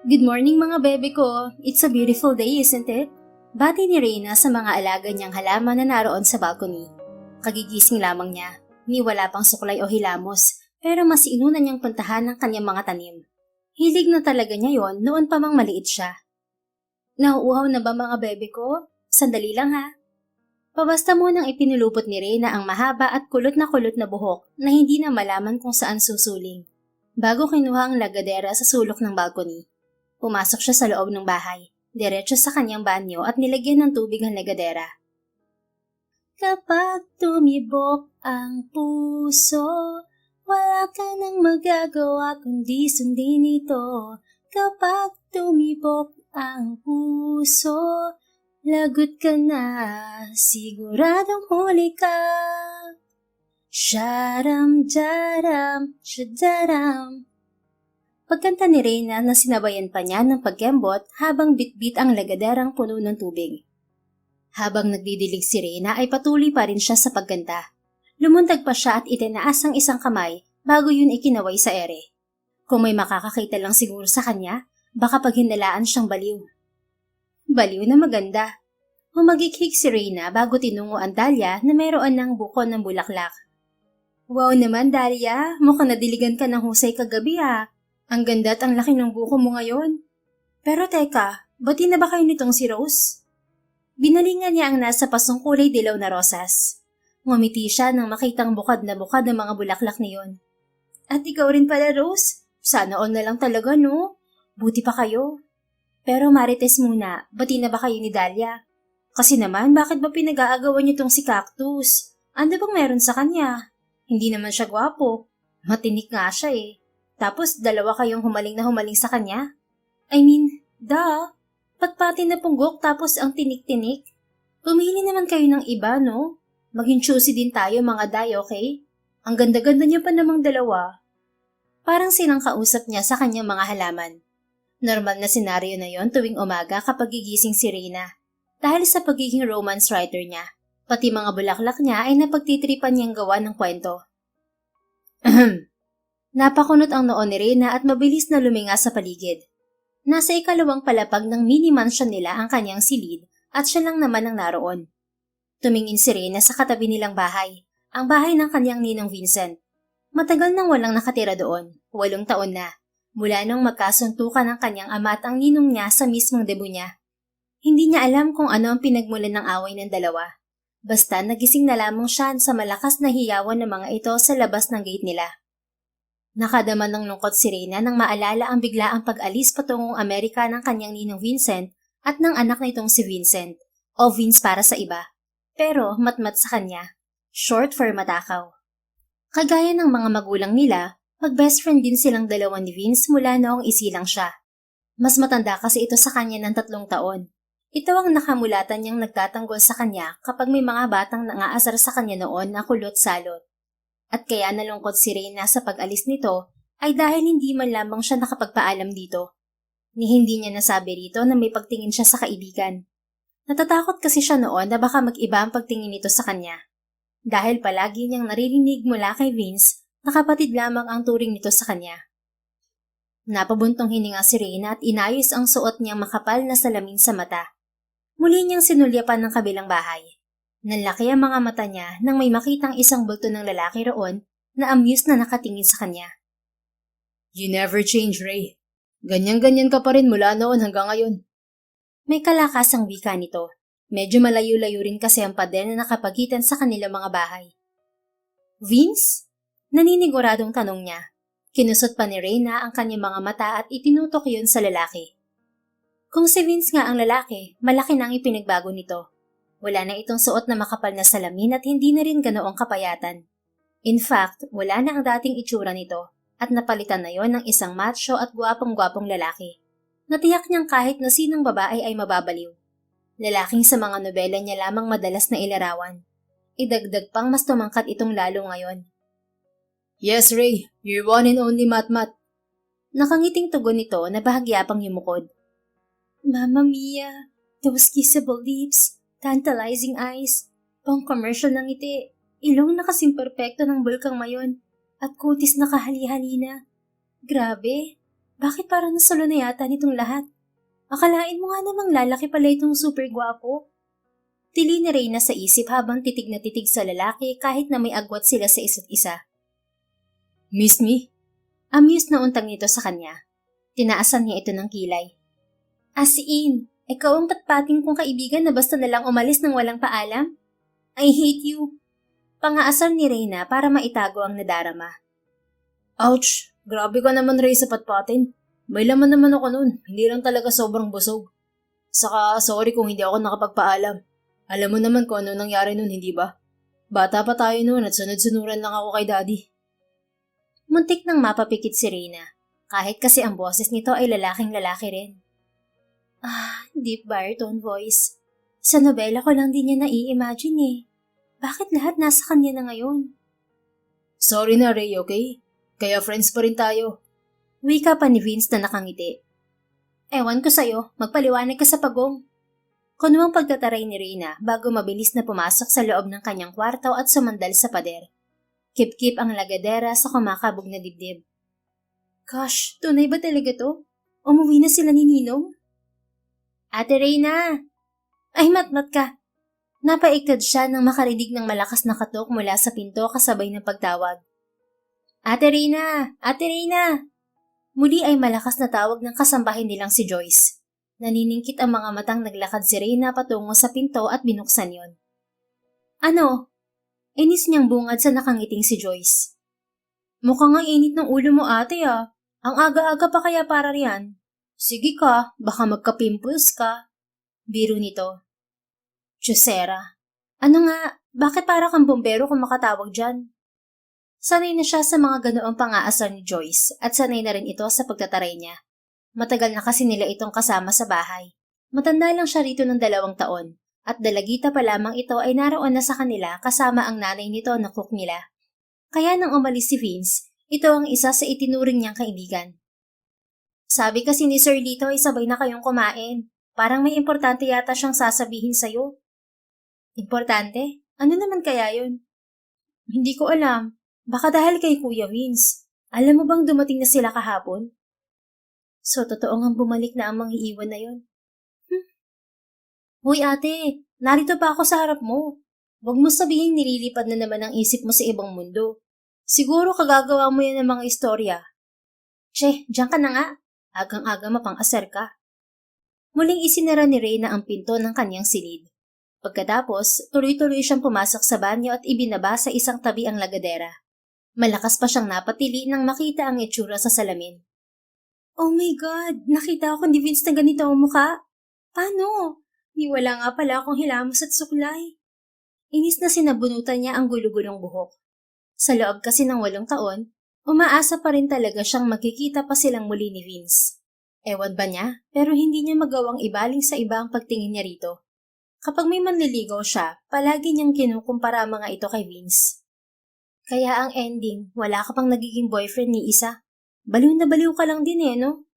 Good morning mga bebe ko. It's a beautiful day, isn't it? Bati ni Reyna sa mga alaga niyang halaman na naroon sa balcony. Kagigising lamang niya, ni wala pang suklay o hilamos, pero mas inuna niyang puntahan ang kanyang mga tanim. Hilig na talaga niya yon noon pa mang maliit siya. Nauuhaw na ba mga bebe ko? Sandali lang ha. Pabasta mo nang ipinulupot ni Reyna ang mahaba at kulot na buhok na hindi na malaman kung saan susuling. Bago kinuha ang lagadera sa sulok ng balcony. Pumasok siya sa loob ng bahay, diretso sa kanyang banyo at nilagyan ng tubig ang lagadera. Kapag tumibok ang puso, wala ka nang magagawa kundi sundin ito. Kapag tumibok ang puso, lagot ka na, siguradong huli ka. Sharam-jaram, shadaram. Pagkanta ni Reyna na sinabayan pa niya ng pagkembot habang bitbit ang lagaderang puno ng tubig. Habang nagdidilig si Reyna ay patuloy pa rin siya sa pagkanta. Lumuntag pa siya at itinaas ang isang kamay bago yun ikinaway sa ere. Kung may makakakita lang siguro sa kanya, baka paghinalaan siyang baliw. Baliw na maganda. Humagikhik si Reyna bago tinungo ang Dahlia na mayroon ng buko ng bulaklak. Wow naman Dahlia, mukhang nadiligan ka ng husay kagabi ha. Ang ganda at ang laki ng buko mo ngayon. Pero teka, bati na ba kayo nitong si Rose? Binalingan niya ang nasa pasong kulay dilaw na rosas. Ngumiti siya nang makitang bukad ng mga bulaklak niyon. At ikaw rin pala Rose? Sana all na lang talaga no? Buti pa kayo. Pero Marites muna, bati na ba kayo ni Dahlia? Kasi naman, bakit ba pinag-aagawan niyo tong si Cactus? Ano bang meron sa kanya? Hindi naman siya gwapo. Matinik nga siya eh. Tapos dalawa kayong humaling sa kanya? I mean, patpati na punggok tapos ang tinik-tinik. Pumili naman kayo ng iba, no? Maging choosy din tayo mga day, okay? Ang ganda-ganda niya pa namang dalawa. Parang silang kausap niya sa kanyang mga halaman. Normal na senaryo na yon tuwing umaga kapag gigising si Reyna. Dahil sa pagiging romance writer niya, pati mga bulaklak niya ay napagtitripan niyang gawa ng kwento. Napakunot ang noo ni Reyna at mabilis na luminga sa paligid. Nasa ikalawang palapag ng mini mansion nila ang kanyang silid at siya lang naman ang naroon. Tumingin si Reyna sa katabi nilang bahay, ang bahay ng kanyang ninong Vincent. Matagal nang walang nakatira doon, 8 taon na, mula nung magkasuntukan ng kanyang ama at ang ninong niya sa mismong debut niya. Hindi niya alam kung ano ang pinagmulan ng away ng dalawa. Basta nagising na lamang siya sa malakas na hiyawan ng mga ito sa labas ng gate nila. Nakadama ng lungkot si Reyna nang maalala ang biglaang pag-alis patungong Amerika ng kanyang ninong Vincent at ng anak nitong si Vincent, o Vince para sa iba, pero matmat sa kanya, short for matakaw. Kagaya ng mga magulang nila, mag-best friend din silang dalawa ni Vince mula noong isilang siya. Mas matanda kasi ito sa kanya ng 3 taon. Ito ang nakamulatan niyang nagtatanggol sa kanya kapag may mga batang nangaasar sa kanya noon na kulot-salot. At kaya nalungkot si Reyna sa pag-alis nito ay dahil hindi man lamang siya nakapagpaalam dito. Ni hindi niya nasabi rito na may pagtingin siya sa kaibigan. Natatakot kasi siya noon na baka mag-iba ang pagtingin nito sa kanya. Dahil palagi niyang naririnig mula kay Vince na kapatid lamang ang turing nito sa kanya. Napabuntong hininga si Reyna at inayos ang suot niyang makapal na salamin sa mata. Muli niyang sinulyapan ng kabilang bahay. Nanlaki ang mga mata niya nang may makitang isang bulto ng lalaki roon na amused na nakatingin sa kanya. You never change, Ray. Ganyan-ganyan ka pa rin mula noon hanggang ngayon. May kalakasang wika nito. Medyo malayo-layo rin kasi ang pader na nakapagitan sa kanilang mga bahay. Vince? Naniniguradong tanong niya. Kinusot pa ni Reyna ang kanyang mga mata at itinutok yun sa lalaki. Kung si Vince nga ang lalaki, malaki na ang ipinagbago nito. Wala na itong suot na makapal na salamin at hindi na rin ganoong kapayatan. In fact, wala na ang dating itsura nito at napalitan na yon ng isang macho at gwapong-gwapong lalaki. Natiyak niyang kahit na sinong babae ay mababaliw. Lalaking sa mga nobela niya lamang madalas na ilarawan. Idagdag pang mas tumangkat itong lalo ngayon. Yes, Ray, you're one and only Matmat. Nakangiting tugon nito na bahagya pang yumukod. Mamma mia, those kissable lips. Tantalizing eyes, pang-commercial ng ngiti, ilong na kasing perpekto ng bulkang mayon, at kutis na kahali-halina. Grabe, Bakit parang nasalo na yata nitong lahat? Akalain mo nga namang lalaki pala itong super gwapo. Tili ni Reyna sa isip habang titig na titig sa lalaki kahit na may agwat sila sa isa't isa. Miss me? Amused na untang nito sa kanya. Tinaasan niya ito ng kilay. As in, ikaw ang patpating kong kaibigan na basta nalang umalis ng walang paalam? I hate you. Pangaasar ni Reyna para maitago ang nadarama. Ouch! Grabe ka naman, Rey, sa patpatin. May laman naman ako nun, hindi lang talaga sobrang busog. Saka sorry kung hindi ako nakapagpaalam. Alam mo naman kung ano nangyari nun, hindi ba? Bata pa tayo nun at sunod-sunuran lang ako kay Daddy. Muntik nang mapapikit si Reyna, kahit kasi ang boses nito ay lalaking-lalaki rin. Deep baritone voice. Sa nobela ko lang din niya nai-imagine eh. Bakit lahat nasa kanya na ngayon? Sorry na, Rey, okay? Kaya friends pa rin tayo. Wika pa ni Vince na nakangiti. Ewan ko sa'yo, magpaliwanag ka sa pagong. Kunuwang pagtataray ni Reyna bago mabilis na pumasok sa loob ng kanyang kwarto at sumandal sa pader. Kip-kip ang lagadera sa kumakabog na dibdib. Gosh, tunay ba talaga to? Umuwi na sila ni Ninong? Ate Reyna! Ay, matmat ka! Napaiktad siya nang makarinig ng malakas na katok mula sa pinto kasabay ng pagtawag. Ate Reyna! Ate Reyna! Muli ay malakas na tawag ng kasambahin nilang si Joyce. Naniningkit ang mga matang naglakad si Reyna patungo sa pinto at binuksan yon. Ano? Inis niyang bungad sa nakangiting si Joyce. Mukhang ang init ng ulo mo ate ah. Ang aga-aga pa kaya para riyan. Sige ka, baka magka-pimples ka. Biro nito. Chusera. Ano nga, bakit para kang bombero kung makatawag dyan? Sanay na siya sa mga ganoong pang-aasar ni Joyce at sanay na rin ito sa pagtataray niya. Matagal na kasi nila itong kasama sa bahay. Matanda lang siya rito ng 2 taon at dalagita pa lamang ito ay naroon na sa kanila kasama ang nanay nito na cook nila. Kaya nang umalis si Vince, ito ang isa sa itinuring niyang kaibigan. Sabi kasi ni Sir Lito ay sabay na kayong kumain. Parang may importante yata siyang sasabihin sa'yo. Importante? Ano naman kaya yun? Hindi ko alam. Baka dahil kay Kuya Vince. Alam mo bang dumating na sila kahapon? So, totoo ngang bumalik na ang manghiiwan na yon. Hoy ate, narito pa ako sa harap mo. Huwag mo sabihin nililipad na naman ang isip mo sa ibang mundo. Siguro kagagawa mo yan ng mga istorya. Che, diyan ka na nga. Agang-aga mapang-asar ka. Muling isinara ni Reyna ang pinto ng kanyang silid. Pagkatapos, tuloy-tuloy siyang pumasok sa banyo at ibinaba sa isang tabi ang lagadera. Malakas pa siyang napatili nang makita ang itsura sa salamin. Oh my God! Nakita ako ni Vince na ganito ang mukha. Paano? Wala nga pala akong hilamos at suklay. Inis na sinabunutan niya ang gulo-gulong buhok. Sa loob kasi ng 8 taon, umaasa pa rin talaga siyang magkikita pa silang muli ni Vince. Ewan ba niya, pero hindi niya magawang ibaling sa iba ang pagtingin niya rito. Kapag may manliligaw siya, palagi niyang kinukumpara mga ito kay Vince. Kaya ang ending, wala ka pang nagiging boyfriend ni isa. Baliw na baliw ka lang din no?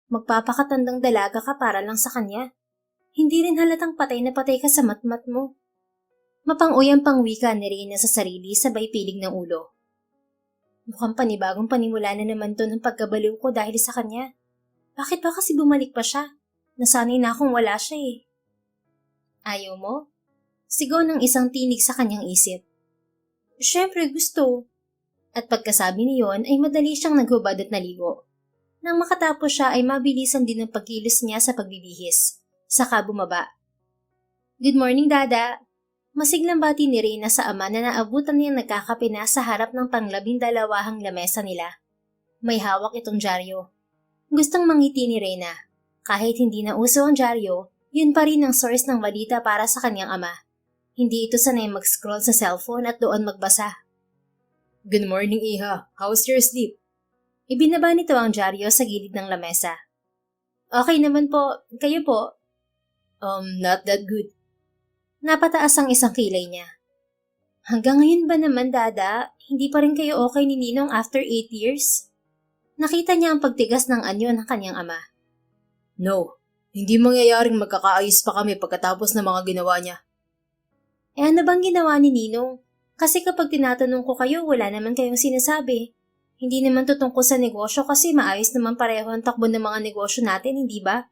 Magpapakatandang dalaga ka para lang sa kanya. Hindi rin halatang patay na patay ka sa matmat mo. Mapang-uyang pangwika ni Reyna sa sarili sabay pilig ng ulo. Mukhang panibagong panimula na naman to ng pagkabaliw ko dahil sa kanya. Bakit ba kasi bumalik pa siya? Nasanay na akong wala siya eh. Ayaw mo? Sigaw ng isang tinig sa kanyang isip. Siyempre gusto. At pagkasabi niyon ay madali siyang naghubad at naligo. Nang makatapos siya ay mabilisan din ang pagkilos niya sa pagbibihis. Saka bumaba. Good morning, Dada. Masiglang bati ni Reyna sa ama na naabutan niyang nagkakape na sa harap ng 12 lamesa nila. May hawak itong dyaryo. Gustong mangiti ni Reyna. Kahit hindi na uso ang dyaryo, yun pa rin ang source ng balita para sa kanyang ama. Hindi ito sanay mag-scroll sa cellphone at doon magbasa. Good morning, Iha. How's your sleep? Ibinaba nito ang dyaryo sa gilid ng lamesa. Okay naman po. Kayo po? Not that good. Napataas ang isang kilay niya. Hanggang ngayon ba naman, Dada? Hindi pa rin kayo okay ni Ninong after 8 years? Nakita niya ang pagtigas ng anyo ng kanyang ama. No, hindi mangyayaring magkakaayos pa kami pagkatapos ng mga ginawa niya. Ano bang ginawa ni Ninong? Kasi kapag tinatanong ko kayo, wala naman kayong sinasabi. Hindi naman to tungkol sa negosyo kasi maayos naman pareho ang takbo ng mga negosyo natin, hindi ba?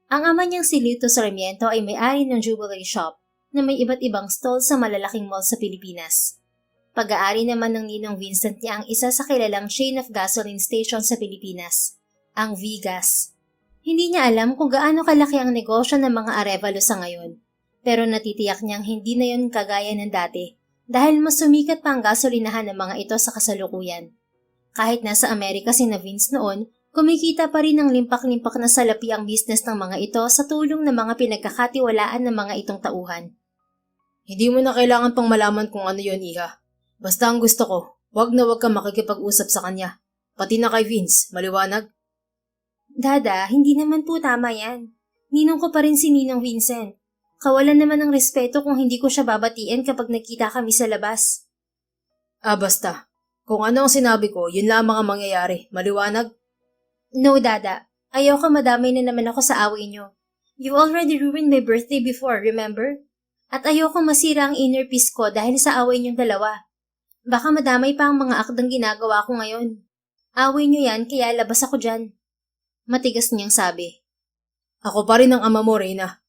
Ang ama niyang si Lito Sarmiento ay may-ari ng jewelry shop na may iba't ibang stall sa malalaking mall sa Pilipinas. Pag-aari naman ng ninong Vincent niya ang isa sa kilalang chain of gasoline station sa Pilipinas, ang V-Gas. Hindi niya alam kung gaano kalaki ang negosyo ng mga Arevalo sa ngayon, pero natitiyak niyang hindi na yun kagaya ng dati dahil mas sumikat pa ang gasolinahan ng mga ito sa kasalukuyan. Kahit nasa Amerika si na Vince noon, kumikita pa rin ng limpak-limpak na salapi ang business ng mga ito sa tulong ng mga pinagkakatiwalaan ng mga itong tauhan. Hindi mo na kailangan pang malaman kung ano yon, Iha. Basta ang gusto ko, wag na wag ka makikipag-usap sa kanya. Pati na kay Vince, maliwanag? Dada, hindi naman po tama yan. Ninong ko pa rin si Ninong Vincent. Kawalan naman ng respeto kung hindi ko siya babatiin kapag nakita kami sa labas. Basta. Kung ano ang sinabi ko, yun lamang ang mangyayari. Maliwanag? No, Dada. Ayaw ka madamay na naman ako sa away niyo. You already ruined my birthday before, remember? At ayaw ko masira ang inner peace ko dahil sa away niyong dalawa. Baka madamay pa ang mga akdang ginagawa ko ngayon. Away niyo yan, kaya labas ako dyan. Matigas niyang sabi. Ako pa rin ang ama mo, Reyna.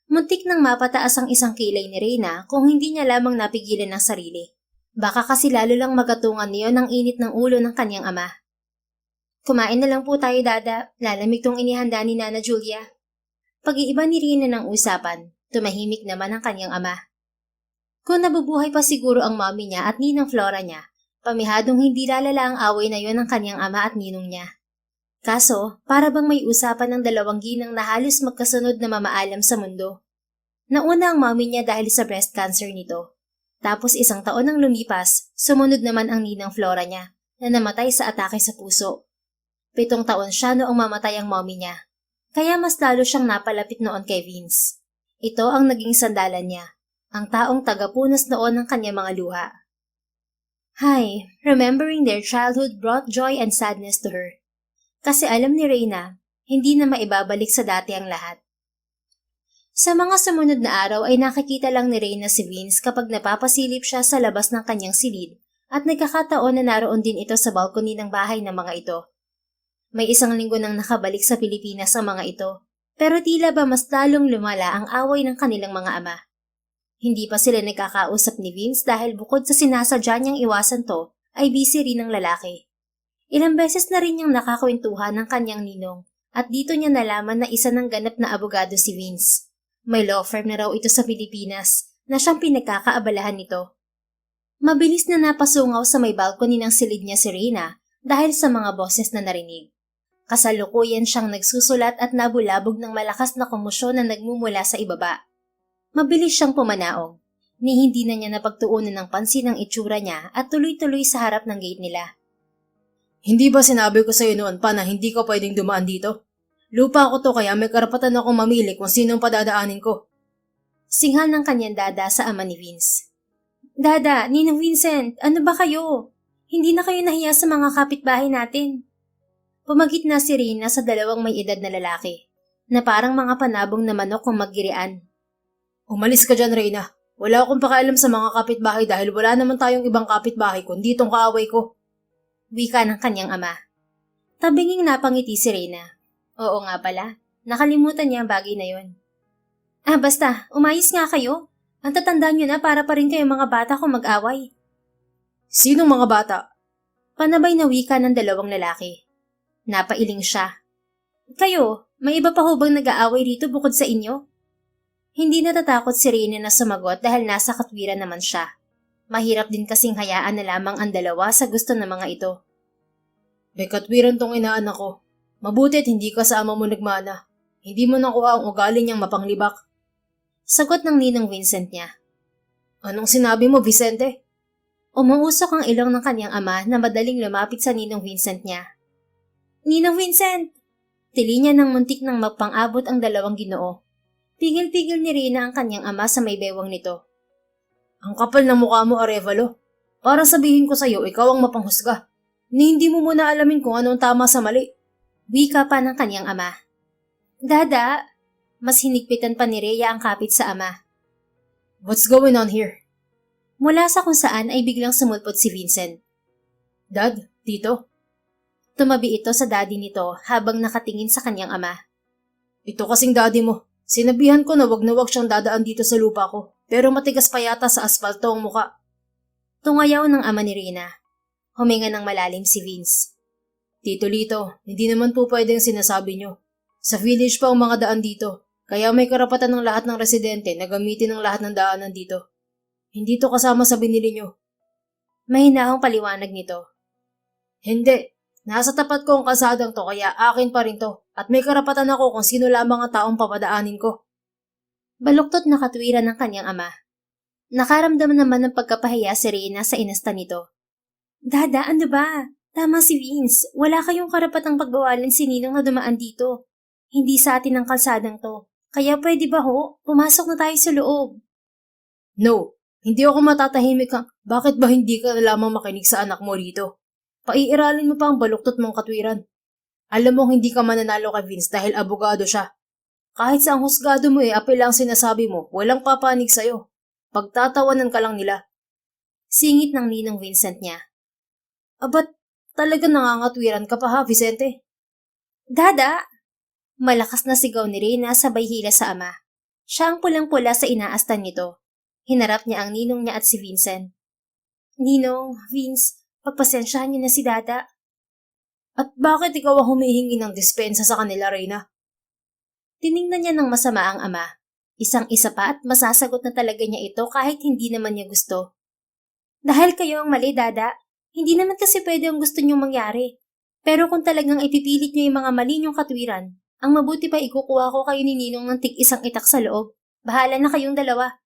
Muntik nang mapataas ang isang kilay ni Reyna kung hindi niya lamang napigilan ng sarili. Baka kasi lalo lang magatungan niyo ng init ng ulo ng kanyang ama. Kumain na lang po tayo, Dada. Lalamig tong inihanda ni Nana Julia. Pag-iiba ni Reyna ng usapan, tumahimik naman ang kanyang ama. Kung nabubuhay pa siguro ang mommy niya at ninang Flora niya, pamihadong hindi lalala ang away na yon ng kanyang ama at ninong niya. Kaso, para bang may usapan ng dalawang ginang na halos magkasunod na mamaalam sa mundo. Nauna ang mommy niya dahil sa breast cancer nito. Tapos 1 taon nang lumipas, sumunod naman ang ninang Flora niya na namatay sa atake sa puso. 7 taon siya noong mamatay ang mommy niya. Kaya mas lalo siyang napalapit noon kay Vince. Ito ang naging sandalan niya, ang taong tagapunas noon ng kanyang mga luha. Hi, remembering their childhood brought joy and sadness to her. Kasi alam ni Reyna, hindi na maibabalik sa dati ang lahat. Sa mga sumunod na araw ay nakikita lang ni Reyna si Vince kapag napapasilip siya sa labas ng kanyang silid at nagkakataon na naroon din ito sa balkoni ng bahay ng mga ito. May 1 linggo nang nakabalik sa Pilipinas ang mga ito, pero tila ba mas lalong lumala ang away ng kanilang mga ama. Hindi pa sila nagkakausap ni Vince dahil bukod sa sinasadya niyang iwasan to, ay busy rin ang lalaki. Ilang beses na rin niyang nakakwentuhan ng kanyang ninong at dito niya nalaman na isa ng ganap na abogado si Vince. May law firm na raw ito sa Pilipinas na siyang pinagkakaabalahan nito. Mabilis na napasungaw sa may balcony ng silid niya si Reyna dahil sa mga boses na narinig. Kasalukuyan siyang nagsusulat at nabulabog ng malakas na komosyon na nagmumula sa ibaba. Mabilis siyang pumanaog, ni hindi na niya napagtuunan ng pansin ang itsura niya at tuloy-tuloy sa harap ng gate nila. Hindi ba sinabi ko sa'yo noon pa na hindi ka pwedeng dumaan dito? Lupa ko to kaya may karapatan akong mamili kung sinong padadaanin ko. Singhal ng kanyang dada sa ama ni Vince. Dada, Ninong Vincent, ano ba kayo? Hindi na kayo nahiya sa mga kapitbahay natin. Pumagit na si Reyna sa 2 may edad na lalaki, na parang mga panabong na manok kung maggirian. Umalis ka dyan, Reyna. Wala akong pakialam sa mga kapitbahay dahil wala naman tayong ibang kapitbahay kundi itong kaaway ko. Wika ng kanyang ama. Tabinging napangiti si Reyna. Oo nga pala, nakalimutan niya ang bagay na yon. Basta, umayos nga kayo. Ang tatanda niyo na para pa rin kayong mga bata kung mag-away. Sinong mga bata? Panabay na wika ng 2 lalaki. Napailing siya. Kayo, may iba pa ho bang nag-aaway rito bukod sa inyo? Hindi natatakot si Reyna na sumagot dahil nasa katwiran naman siya. Mahirap din kasing hayaan na lamang ang 2 sa gusto ng mga ito. May katwiran tong inaanak ko. Mabutit hindi ka sa ama mo nagmana. Hindi mo nakuha ang ugali niyang mapanglibak. Sagot ng ninong Vincent niya. Anong sinabi mo, Vicente? Umuusok ang ilong ng kanyang ama na madaling lumapit sa ninong Vincent niya. Ninong Vincent! Tili niya ng muntik nang magpang-abot ang 2 ginoo. Pigil-pigil ni Reyna ang kanyang ama sa may bewang nito. Ang kapal ng mukha mo, Arevalo. Para sabihin ko sa'yo, ikaw ang mapanghusga. Ni hindi mo muna alamin kung anong tama sa mali. Wika pa ng kanyang ama. Dada! Mas hinigpitan pa ni Rhea ang kapit sa ama. What's going on here? Mula sa kung saan ay biglang sumulpot si Vincent. Dad, Tito, Tumabi ito sa daddy nito habang nakatingin sa kanyang ama. ito kasing daddy mo. Sinabihan ko na wag siyang dadaan dito sa lupa ko, pero matigas pa yata sa asfalto ang muka. Tungayaw ng ama ni Reyna. Huminga ng malalim si Vince. Tito Lito, hindi naman po pwede ang sinasabi nyo. Sa village pa ang mga daan dito, kaya may karapatan ng lahat ng residente na gamitin ang lahat ng daanan dito. Hindi to kasama sa binili nyo. Mahinahong paliwanag nito. Hindi. Nasa tapat ko ang kalsadang to kaya akin pa rin to at may karapatan ako kung sino lamang ang taong papadaanin ko. Baluktot na katwiran ng kanyang ama. Nakaramdam naman ng pagkapahiya si Reyna sa inasta nito. Dada, ano ba? Tama si Vince. Wala kayong karapatang pagbawalan si Ninong na dumaan dito. Hindi sa atin ang kalsadang to. Kaya pwede ba ho? Pumasok na tayo sa loob. No, hindi ako matatahimik ka. Bakit ba hindi ka lamang makinig sa anak mo rito? Paiiralin mo pa ang baluktot mong katwiran. Alam mong hindi ka mananalo kay Vince dahil abogado siya. Kahit sa ang husgado mo apel ang sinasabi mo, walang papanig sa'yo. Pagtatawanan ka lang nila. Singit ng Ninong Vincent niya. Abat, talaga nangangatwiran ka pa ha, Vicente? Dada! Malakas na sigaw ni Reyna sabay hila sa ama. Siya ang pulang-pula sa inaastan nito. Hinarap niya ang ninong niya at si Vincent. Ninong, Vince, pagpasensyahan niyo na si Dada. At bakit ikaw ang humihingi ng dispensa sa kanila, Reyna? Tiningnan niya ng masama ang ama. Isang-isa pa at masasagot na talaga niya ito kahit hindi naman niya gusto. Dahil kayo ang mali, Dada. Hindi naman kasi pwede ang gusto niyong mangyari. Pero kung talagang ipipilit niyo yung mga mali niyong katwiran, ang mabuti pa ikukuha ko kayo ni Ninong ng tig-isang itak sa loob. Bahala na kayong dalawa.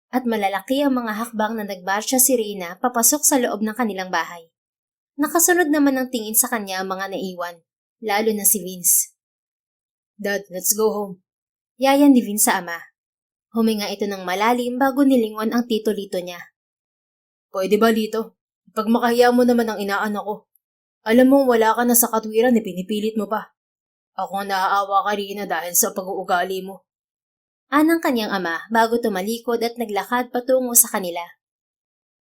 At malalaki ang mga hakbang na nagmarsya si Reyna papasok sa loob ng kanilang bahay. Nakasunod naman ng tingin sa kanya ang mga naiwan, lalo na si Vince. Dad, let's go home. Yayan ni Vince sa ama. Huminga ito ng malalim bago nilingon ang tito-lito niya. Pwede ba, Lito? Pag makahiya mo naman ang inaanak ko. Alam mong wala ka na sa katwiran pinipilit mo pa. Ako ang naaawa ka rin dahil sa pag-uugali mo. Anang kanyang ama bago tumalikod at naglakad patungo sa kanila.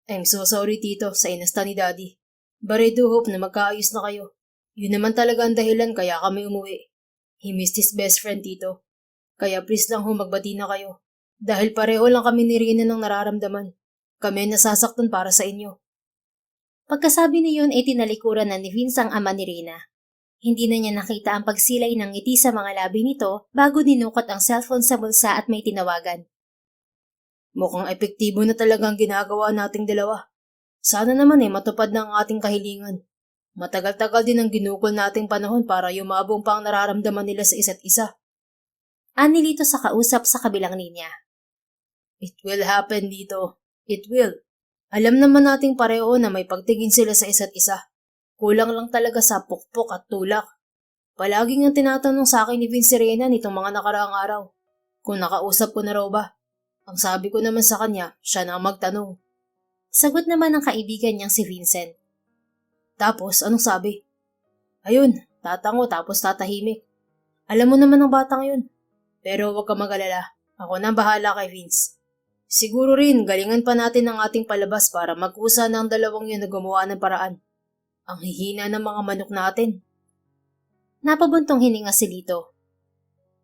I'm so sorry, Tito, sa inasta ni Daddy. But I do hope na magkaayos na kayo. Yun naman talaga ang dahilan kaya kami umuwi. He missed his best friend, Tito. Kaya please lang magbati na kayo. Dahil pareho lang kami ni Rina ng nararamdaman. Kami nasasaktan para sa inyo. Pagkasabi niyon ay tinalikuran na ni Vince ang ama ni Rina. Hindi na niya nakita ang pagsilay ng ngiti sa mga labi nito bago dinukot ang cellphone sa bulsa at may tinawagan. Mukhang epektibo na talaga ang ginagawa nating dalawa. Sana naman matupad na ang ating kahilingan. Matagal-tagal din ang ginukol nating panahon para yumabong pa ang nararamdaman nila sa isa't isa. Anilito sa kausap sa kabilang linya. It will happen dito. It will. Alam naman nating pareho na may pagtingin sila sa isa't isa. Kulang lang talaga sa pukpok at tulak. Palaging ang tinatanong sa akin ni Vince Reyna nitong mga nakaraang araw. Kung nakausap ko na raw ba? Ang sabi ko naman sa kanya, siya na ang magtanong. Sagot naman ng kaibigan niyang si Vincent. Tapos, anong sabi? Ayun, tatango tapos tatahimik. Alam mo naman ang batang yun. Pero huwag ka mag-alala. Ako na bahala kay Vince. Siguro rin, galingan pa natin ang ating palabas para magkusa ng dalawang yun na gumawa ng paraan. Ang hihina ng mga manok natin. Napabuntong hininga si Lito.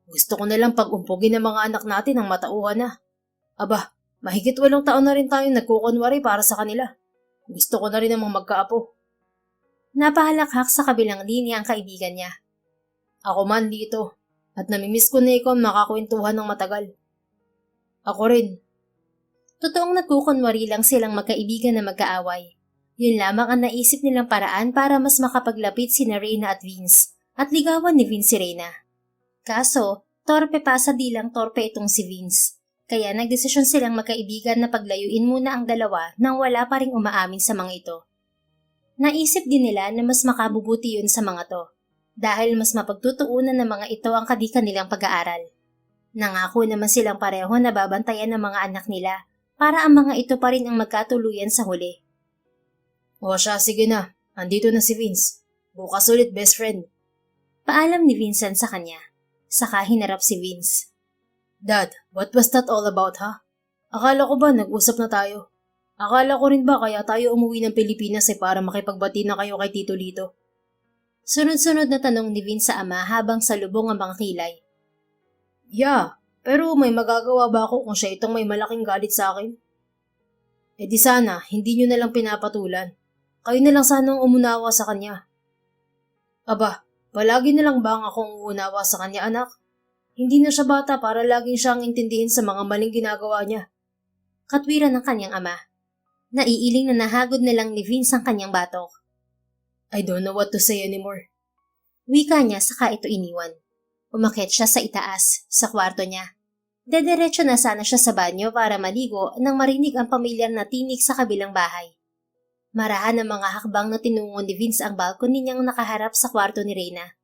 Gusto ko na lang pag-umpugin ng mga anak natin ang matauhan na. Aba, mahigit 8 taon na rin tayong nagkukunwari para sa kanila. Gusto ko na rin namang magkaapo. Napahalakhak sa kabilang linya ang kaibigan niya. Ako man dito, at namimiss ko na ikaw makakwentuhan ng matagal. Ako rin. Totoong nagkukunwari lang silang magkaibigan na magkaaway. Yun lamang ang naisip nilang paraan para mas makapaglapit sina Reyna at Vince, at ligawan ni Vince si Reyna. Kaso, torpe pa sa dilang torpe itong si Vince. Kaya nagdesisyon silang magkaibigan na paglayuin muna ang dalawa nang wala pa ring umaamin sa mga ito. Naisip din nila na mas makabubuti yun sa mga to, dahil mas mapagtutuunan ng mga ito ang kadika nilang pag-aaral. Nangako naman silang pareho na babantayan ng mga anak nila para ang mga ito pa rin ang magkatuluyan sa huli. O siya, sige na. Andito na si Vince. Bukas ulit, best friend. Paalam ni Vincent sa kanya. Saka hinarap si Vince. Dad, what was that all about, ha? Akala ko ba nag-usap na tayo? Akala ko rin ba kaya tayo umuwi ng Pilipinas para makipagbati na kayo kay Tito Lito? Sunod-sunod na tanong ni Vince sa ama habang salubong ang mga kilay. Yeah, pero may magagawa ba ako kung siya itong may malaking galit sa akin? Eh di sana, hindi nyo na lang pinapatulan. Kayo na lang sanang umunawa sa kanya. Aba, palagi na lang ba ang akong uunawa sa kanya, anak? Hindi na siya bata para laging siyang intindihin sa mga maling ginagawa niya. Katwiran ng kanyang ama. Naiiling na nahagod na lang ni Vince ang kanyang batok. I don't know what to say anymore. Wika niya saka ito iniwan. Umakyat siya sa itaas, sa kwarto niya. Dediretso na sana siya sa banyo para maligo nang marinig ang pamilyar na tinig sa kabilang bahay. Marahan ng mga hakbang na tinungo ni Vince ang balcony niyang nakaharap sa kwarto ni Reyna.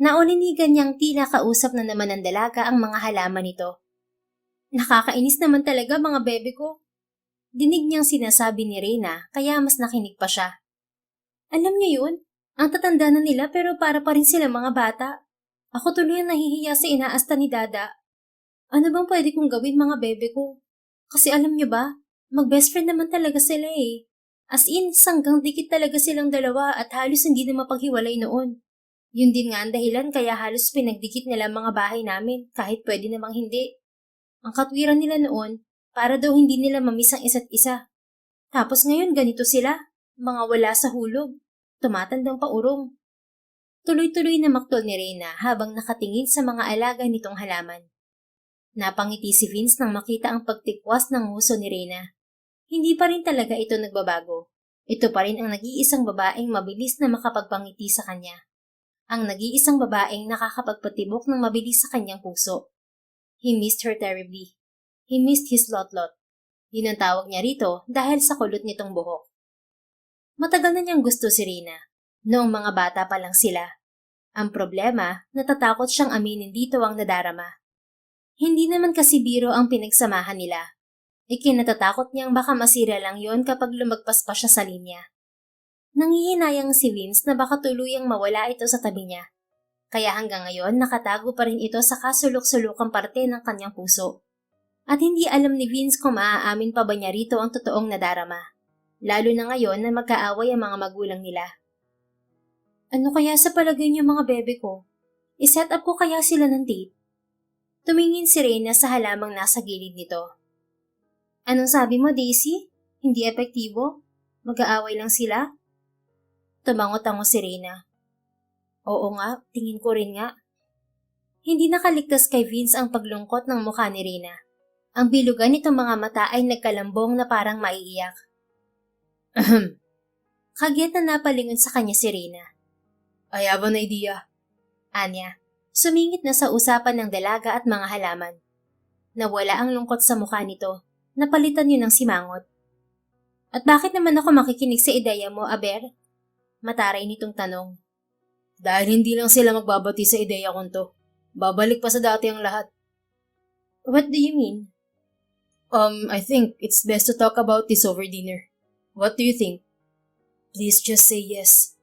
Naulinigan niyang tila kausap na naman ng dalaga ang mga halaman nito. Nakakainis naman talaga mga bebe ko. Dinig niyang sinasabi ni Reyna kaya mas nakinig pa siya. Alam niyo yun? Ang tatanda na nila pero para pa rin sila mga bata. Ako tuloy ang nahihiya sa inaasta ni Dada. Ano bang pwede kong gawin mga bebe ko? Kasi alam niyo ba, mag-best friend naman talaga sila eh. As in, sanggang dikit talaga silang dalawa at halos hindi na mapaghiwalay noon. Yun din nga ang dahilan kaya halos pinagdikit nila ang mga bahay namin kahit pwede namang hindi. Ang katwiran nila noon, para daw hindi nila mamiss ang isa't isa. Tapos ngayon ganito sila, mga wala sa hulog, tumatandang paurong. Tuloy-tuloy na maktol ni Reyna habang nakatingin sa mga alaga nitong halaman. Napangiti si Vince nang makita ang pagtikwas ng nguso ni Reyna. Hindi pa rin talaga ito nagbabago. Ito pa rin ang nag-iisang babaeng mabilis na makapagpangiti sa kanya. Ang nag-iisang babaeng nakakapagpatibok ng mabilis sa kanyang puso. He missed her terribly. He missed his lot-lot. Yun ang tawag niya rito dahil sa kulot nitong buhok. Matagal na niyang gusto si Reyna. Noong mga bata pa lang sila. Ang problema, natatakot siyang aminin dito ang nadarama. Hindi naman kasi biro ang pinagsamahan nila. Ikinatatakot niyang baka masira lang yon kapag lumagpas pa siya sa linya. Nangihinayang si Vince na baka tuluyang mawala ito sa tabi niya. Kaya hanggang ngayon nakatago pa rin ito sa kasulok-sulukang parte ng kanyang puso. At hindi alam ni Vince kung maaamin pa ba niya rito ang totoong nadarama. Lalo na ngayon na magkaaway ang mga magulang nila. Ano kaya sa palagay niyo mga bebe ko? I-set up ko kaya sila ng date? Tumingin si Reyna sa halamang nasa gilid nito. Anong sabi mo, Daisy? Hindi epektibo? Mag-aaway lang sila? Tumango-tango si Reyna. Oo nga, tingin ko rin nga. Hindi nakaligtas kay Vince ang paglungkot ng mukha ni Reyna. Ang bilugan nitong mga mata ay nagkalambong na parang maiiyak. Kagyat na napalingon sa kanya si Reyna. I have an idea. Anya, sumingit na sa usapan ng dalaga at mga halaman. Nawala ang lungkot sa mukha nito. Napalitan yun ng simangot. At bakit naman ako makikinig sa ideya mo, Aber? Mataray nitong tanong. Dahil hindi lang sila magbabati sa ideya kong to. Babalik pa sa dati ang lahat. What do you mean? I think it's best to talk about this over dinner. What do you think? Please just say yes.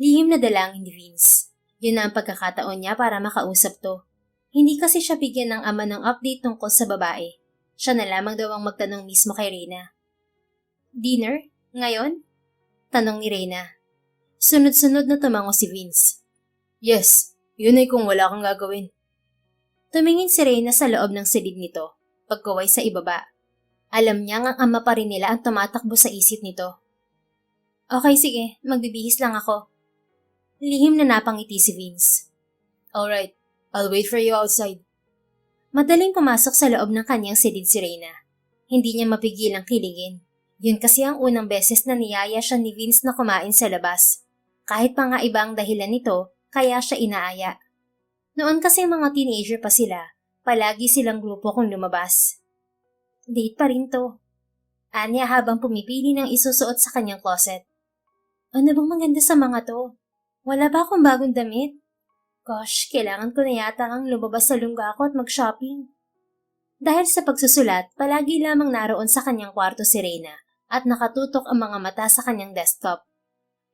Lihim na dalangin ni Vince. Yun na ang pagkakataon niya para makausap to. Hindi kasi siya bigyan ng ama ng update tungkol sa babae. Siya na lamang daw ang magtanong mismo kay Reyna. Dinner? Ngayon? Tanong ni Reyna. Sunod-sunod na tumango si Vince. Yes, yun ay kung wala kang gagawin. Tumingin si Reyna sa loob ng silid nito, pagkaway sa ibaba. Alam niya ang ama pa rin nila ang tumatakbo sa isip nito. Okay, sige, magbibihis lang ako. Lihim na napangiti si Vince. Alright, I'll wait for you outside. Madaling pumasok sa loob ng kanyang silid si Reyna. Hindi niya mapigil ang kiligin. Yun kasi ang unang beses na niyaya siya ni Vince na kumain sa labas. Kahit pa nga ibang dahilan nito, kaya siya inaaya. Noon kasi mga teenager pa sila, palagi silang grupo kung lumabas. Date pa rin to. Anya habang pumipili ng isusuot sa kanyang closet. Ano bang maganda sa mga to? Wala ba akong bagong damit? Gosh, kailangan ko na yata ang lumabas sa lungga ko at mag-shopping. Dahil sa pagsusulat, palagi lamang naroon sa kanyang kwarto si Reyna at nakatutok ang mga mata sa kanyang desktop.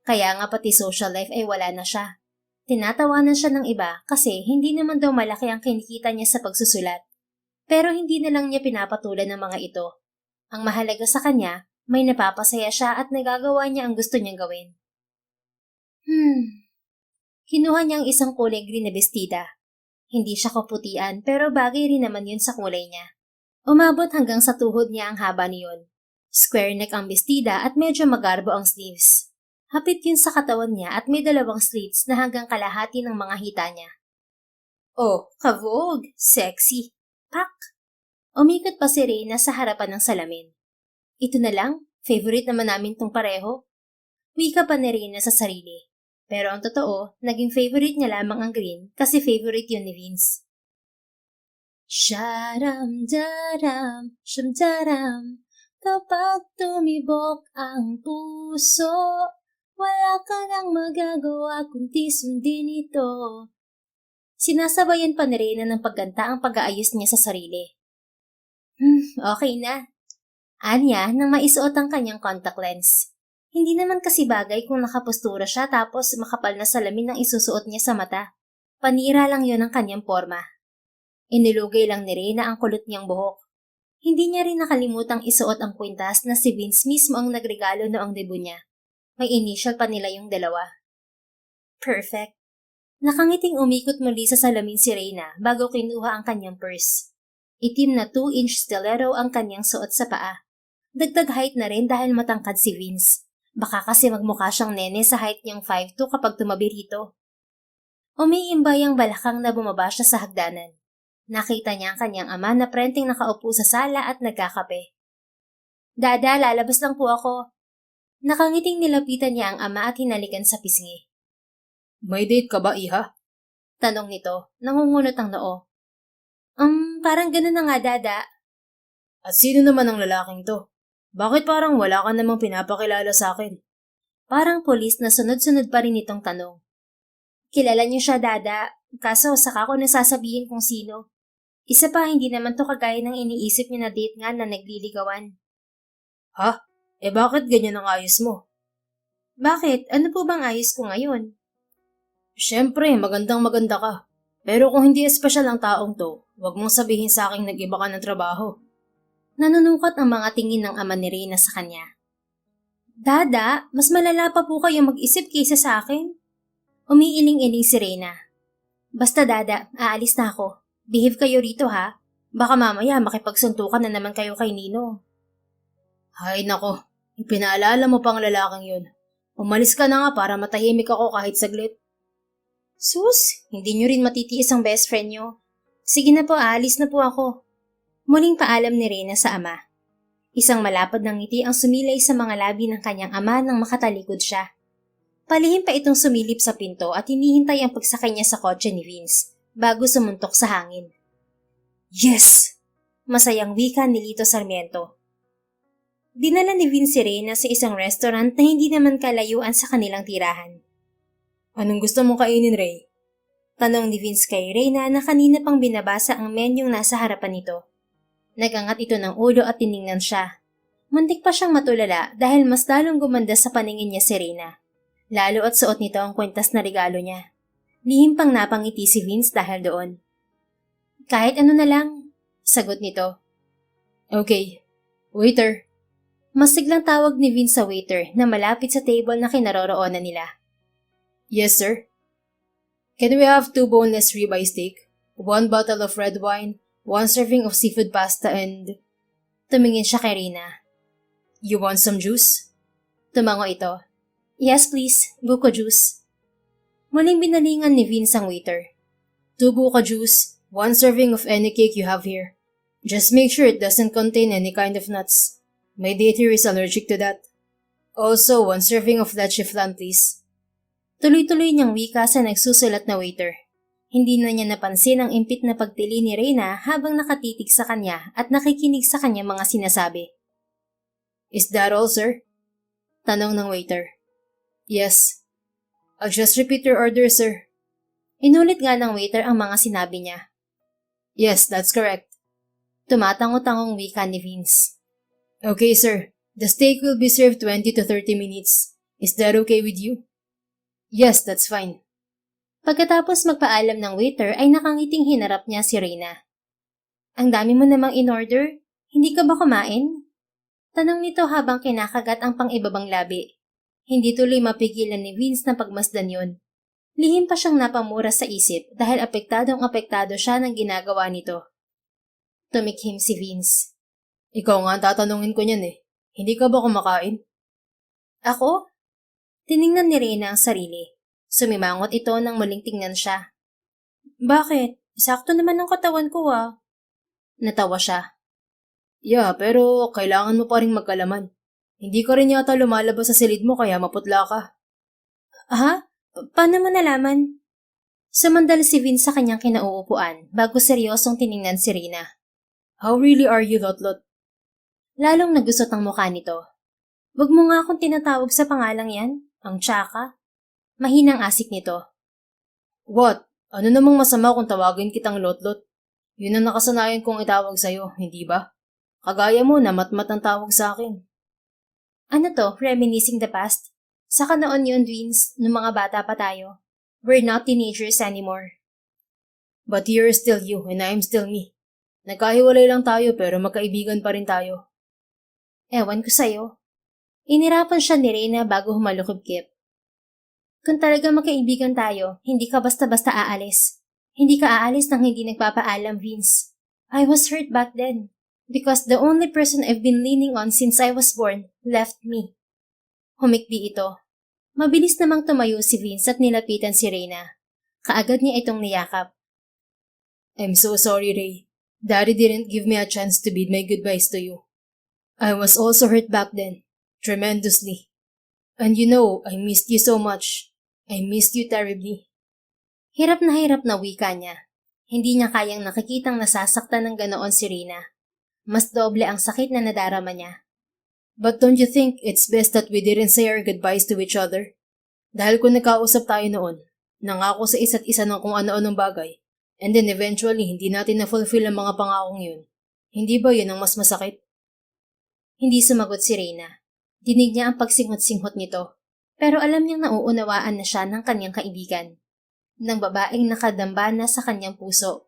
Kaya nga pati social life ay wala na siya. Tinatawanan siya ng iba kasi hindi naman daw malaki ang kinikita niya sa pagsusulat. Pero hindi na lang niya pinapatulan ng mga ito. Ang mahalaga sa kanya, May napapasaya siya at nagagawa niya ang gusto niyang gawin. Kinuha niya ang isang kulay green na bestida. Hindi siya kaputian pero bagay rin naman yun sa kulay niya. Umabot hanggang sa tuhod niya ang haba niyon. Square neck ang bestida at medyo magarbo ang sleeves. Hapit yun sa katawan niya at may 2 slits na hanggang kalahati ng mga hita niya. Oh, kabog! Sexy! Pak! Umikot pa si Reyna sa harapan ng salamin. Ito na lang, favorite naman namin tong pareho. Wika pa ni Reyna sa sarili. Pero ang totoo, naging favorite niya lamang ang green kasi favorite yun ni Vince. Sharam-daram, shamdaram, kapag tumibok ang puso, wala ka nang magagawa kundi sundin ito. Sinasabayan pa ni Reyna ng pagganta ang pag-aayos niya sa sarili. Okay na. Anya nang maisuot ang kanyang contact lens. Hindi naman kasi bagay kung nakapustura siya tapos makapal na salamin ang isusuot niya sa mata. Panira lang yon ang kanyang forma. Inilugay lang ni Reyna ang kulot niyang buhok. Hindi niya rin nakalimutang isuot ang kwintas na si Vince mismo ang nagregalo noong debut niya. May initial pa nila yung 2. Perfect. Nakangiting umikot muli sa salamin si Reyna bago kinuha ang kanyang purse. Itim na 2-inch stiletto ang kanyang suot sa paa. Dagdag height na rin dahil matangkad si Vince. Baka kasi magmukha siyang nene sa height niyang 5'2" kapag tumabi rito. Umiimbay ang balakang na bumaba siya sa hagdanan. Nakita niya ang kanyang ama na prenteng nakaupo sa sala at nagkakape. Dada, lalabas lang po ako. Nakangiting nilapitan niya ang ama at hinalikan sa pisngi. May date ka ba, iha? Tanong nito, nangungunot ang noo. Parang ganun na nga, dada. At sino naman ang lalaking to? Bakit parang wala ka namang pinapakilala sa akin? Parang pulis na sunod-sunod pa rin itong tanong. Kilala niyo siya, dada. Kaso saka ko nasasabihin kung sino. Isa pa, hindi naman to kagaya ng iniisip niyo na date nga na nagliligawan. Ha? Bakit ganyan ang ayos mo? Bakit? Ano po bang ayos ko ngayon? Siyempre, magandang-maganda ka. Pero kung hindi espesyal ang taong to, huwag mong sabihin sa akin nag-iba ka ng trabaho. Nanunukot ang mga tingin ng ama ni Reyna sa kanya. Dada, mas malala pa po kayo mag-isip kaysa sa akin. Umiiling-iling si Reyna. Basta dada, aalis na ako. Behave kayo rito ha. Baka mamaya makipagsuntukan na naman kayo kay Nino. Hay nako, ipinaalala mo pang lalaking yun. Umalis ka na nga para matahimik ako kahit saglit. Sus, hindi nyo rin matitiis ang best friend nyo. Sige na po, aalis na po ako. Muling paalam ni Reyna sa ama. Isang malapad ng ngiti ang sumilay sa mga labi ng kanyang ama nang makatalikod siya. Palihim pa itong sumilip sa pinto at hinihintay ang pagsakay niya sa kotse ni Vince bago sumuntok sa hangin. Yes! Masayang wika ni Lito Sarmiento. Dinala ni Vince si Reyna sa isang restaurant na hindi naman kalayuan sa kanilang tirahan. Anong gusto mong kainin, Ray? Tanong ni Vince kay Reyna na kanina pang binabasa ang menyong nasa harapan nito. Nagangat ito ng ulo at tiningnan siya. Muntik pa siyang matulala dahil mas lalong gumanda sa paningin niya si Reyna. Lalo at suot nito ang kwintas na regalo niya. Lihim pang napangiti si Vince dahil doon. Kahit ano na lang, sagot nito. Okay. Waiter. Masiglang tawag ni Vince sa waiter na malapit sa table na kinaroroonan nila. Yes, sir. Can we have 2 boneless ribeye steak, 1 bottle of red wine, 1 serving of seafood pasta and... Tumingin siya kay Reyna. You want some juice? Tumango ito. Yes, please. Buko juice. Muling binalingan ni Vince ang waiter. 2 buko juice, 1 serving of any cake you have here. Just make sure it doesn't contain any kind of nuts. My date here is allergic to that. Also, 1 serving of leche flan, please. Tuloy-tuloy niyang wika sa nagsusulat na waiter. Hindi na niya napansin ang impit na pagtili ni Reyna habang nakatitig sa kanya at nakikinig sa kanya mga sinasabi. Is that all, sir? Tanong ng waiter. Yes. I'll just repeat your order, sir. Inulit nga ng waiter ang mga sinabi niya. Yes, that's correct. Tumatango-tangong wika ni Vince. Okay, sir. The steak will be served 20 to 30 minutes. Is that okay with you? Yes, that's fine. Pagkatapos magpaalam ng waiter ay nakangiting hinarap niya si Reyna. Ang dami mo namang in-order. Hindi ka ba kumain? Tanong nito habang kinakagat ang pang-ibabang labi. Hindi tuloy mapigilan ni Vince na pagmasdan yun. Lihim pa siyang napamura sa isip dahil apektadong-apektado siya ng ginagawa nito. Tumikhim si Vince. Ikaw nga ang tatanungin ko niyan eh. Hindi ka ba kumakain? Ako? Tiningnan ni Reyna ang sarili. Sumimangot ito nang muling tingnan siya. Bakit? Sakto naman ang katawan ko ah. Natawa siya. Yeah, pero kailangan mo pa rin magkalaman. Hindi ka rin yata lumalabas sa silid mo kaya maputla ka. Aha? Paano mo nalaman? Sumandal si Vince sa kanyang kinauupuan bago seryosong tiningnan si Reyna. How really are you, Lotlot? Lalong nagusot ang mukha nito. Wag mo nga akong tinatawag sa pangalang yan, ang tsaka. Mahinang asik nito. What? Ano namang masama kung tawagin kitang Lotlot? Yun ang nakasanayan kong itawag sa'yo, hindi ba? Kagaya mo na matmat ang tawag sa akin. Ano to, reminiscing the past? Saka noon yun, Vince, nung mga bata pa tayo. We're not teenagers anymore. But you're still you and I'm still me. Nagkahiwalay lang tayo pero magkaibigan pa rin tayo. Ewan ko sa'yo. Inirapan siya ni Reyna bago humalukib-kip. Kung talaga magkaibigan tayo, hindi ka basta-basta aalis. Hindi ka aalis nang hindi nagpapaalam, Vince. I was hurt back then. Because the only person I've been leaning on since I was born left me. Humikbi ito. Mabilis namang tumayo si Vince at nilapitan si Reyna. Kaagad niya itong niyakap. I'm so sorry, Ray. Daddy didn't give me a chance to bid my goodbyes to you. I was also hurt back then. Tremendously. And you know, I missed you so much. I missed you terribly. Hirap na wika niya. Hindi niya kayang nakikitang nasasaktan ng ganoon si Reyna. Mas doble ang sakit na nadarama niya. But don't you think it's best that we didn't say our goodbyes to each other? Dahil kung nagkausap tayo noon, nangako sa isa't isa ng kung ano-anong bagay, and then eventually hindi natin na-fulfill ang mga pangakong yun. Hindi ba yun ang mas masakit? Hindi sumagot si Reyna. Dinig niya ang pagsinghot-singhot nito. Pero alam niyang nauunawaan na siya ng kanyang kaibigan. Ng babaeng nakadamba na sa kanyang puso.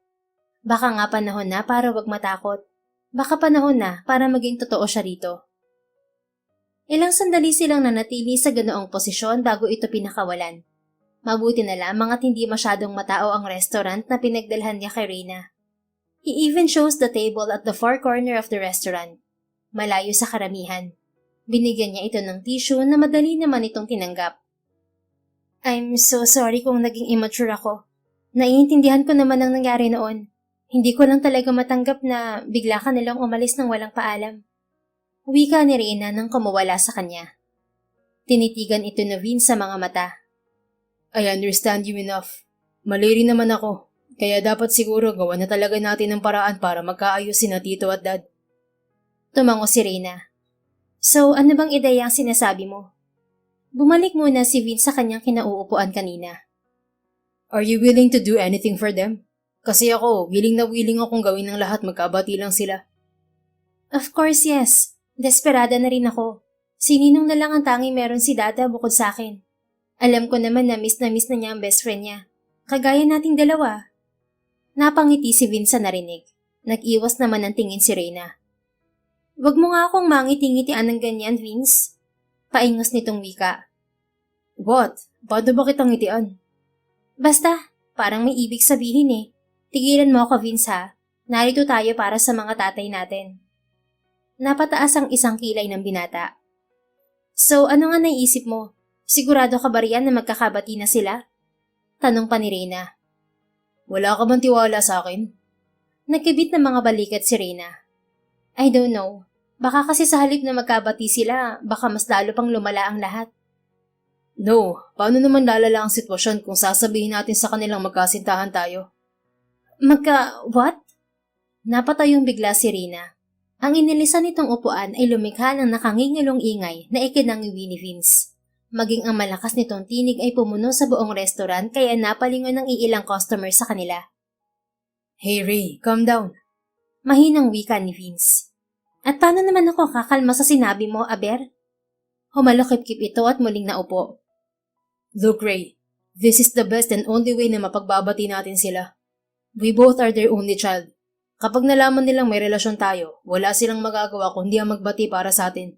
Baka nga panahon na para wag matakot. Baka panahon na para maging totoo siya rito. Ilang sandali silang nanatili sa ganoong posisyon bago ito pinakawalan. Mabuti na lamang at hindi masyadong matao ang restaurant na pinagdalhan niya kay Reyna. He even chose the table at the far corner of the restaurant. Malayo sa karamihan. Binigyan niya ito ng tissue na madali naman itong tinanggap. I'm so sorry kung naging immature ako. Naiintindihan ko naman ang nangyari noon. Hindi ko lang talaga matanggap na bigla ka nilang umalis ng walang paalam. Wika ni Reyna nang kumawala sa kanya. Tinitigan ito ni Vince sa mga mata. I understand you enough. Mali rin naman ako. Kaya dapat siguro gawa na talaga natin ng paraan para magkaayos sina Tito at Dad. Tumango si Reyna. So, ano bang ideya ang sinasabi mo? Bumalik muna si Vince sa kanyang kinauupuan kanina. Are you willing to do anything for them? Kasi ako, willing na willing akong gawin ng lahat magkabati lang sila. Of course, yes. Desperada na rin ako. Si Ninong na lang ang tanging meron si Dada bukod sa akin. Alam ko naman na miss na niya ang best friend niya. Kagaya nating dalawa. Napangiti si Vince sa narinig. Nag-iwas naman ng tingin si Reyna. Wag mo nga akong mangiti-ngitian ng ganyan, Vince. Paingos nitong wika. What? Paano ba kitang ngitian? Basta, parang may ibig sabihin eh. Tigilan mo ako, Vince ha. Narito tayo para sa mga tatay natin. Napataas ang isang kilay ng binata. So, ano nga naisip mo? Sigurado ka ba riyan na magkakabati na sila? Tanong pa ni Reyna. Wala ka bang tiwala sa akin? Nagkibit ng mga balikat si Reyna. I don't know. Baka kasi sa halip na magkabati sila, baka mas lalo pang lumala ang lahat. No, paano naman lalala ang sitwasyon kung sasabihin natin sa kanilang magkasintahan tayo? What? Napatayong bigla si Reyna. Ang inilisan nitong upuan ay lumikha ng nakangingilong ingay na ikinangiwi ni Vince. Maging ang malakas nitong tinig ay pumuno sa buong restaurant kaya napalingon ng iilang customer sa kanila. Hey Ray, calm down. Mahinang wika ni Vince. At paano naman ako kakalma sa sinabi mo, Aber? Humalokip-kip ito at muling naupo. Look Ray, this is the best and only way na mapagbabati natin sila. We both are their only child. Kapag nalaman nilang may relasyon tayo, wala silang magagawa kundi ang magbati para sa atin.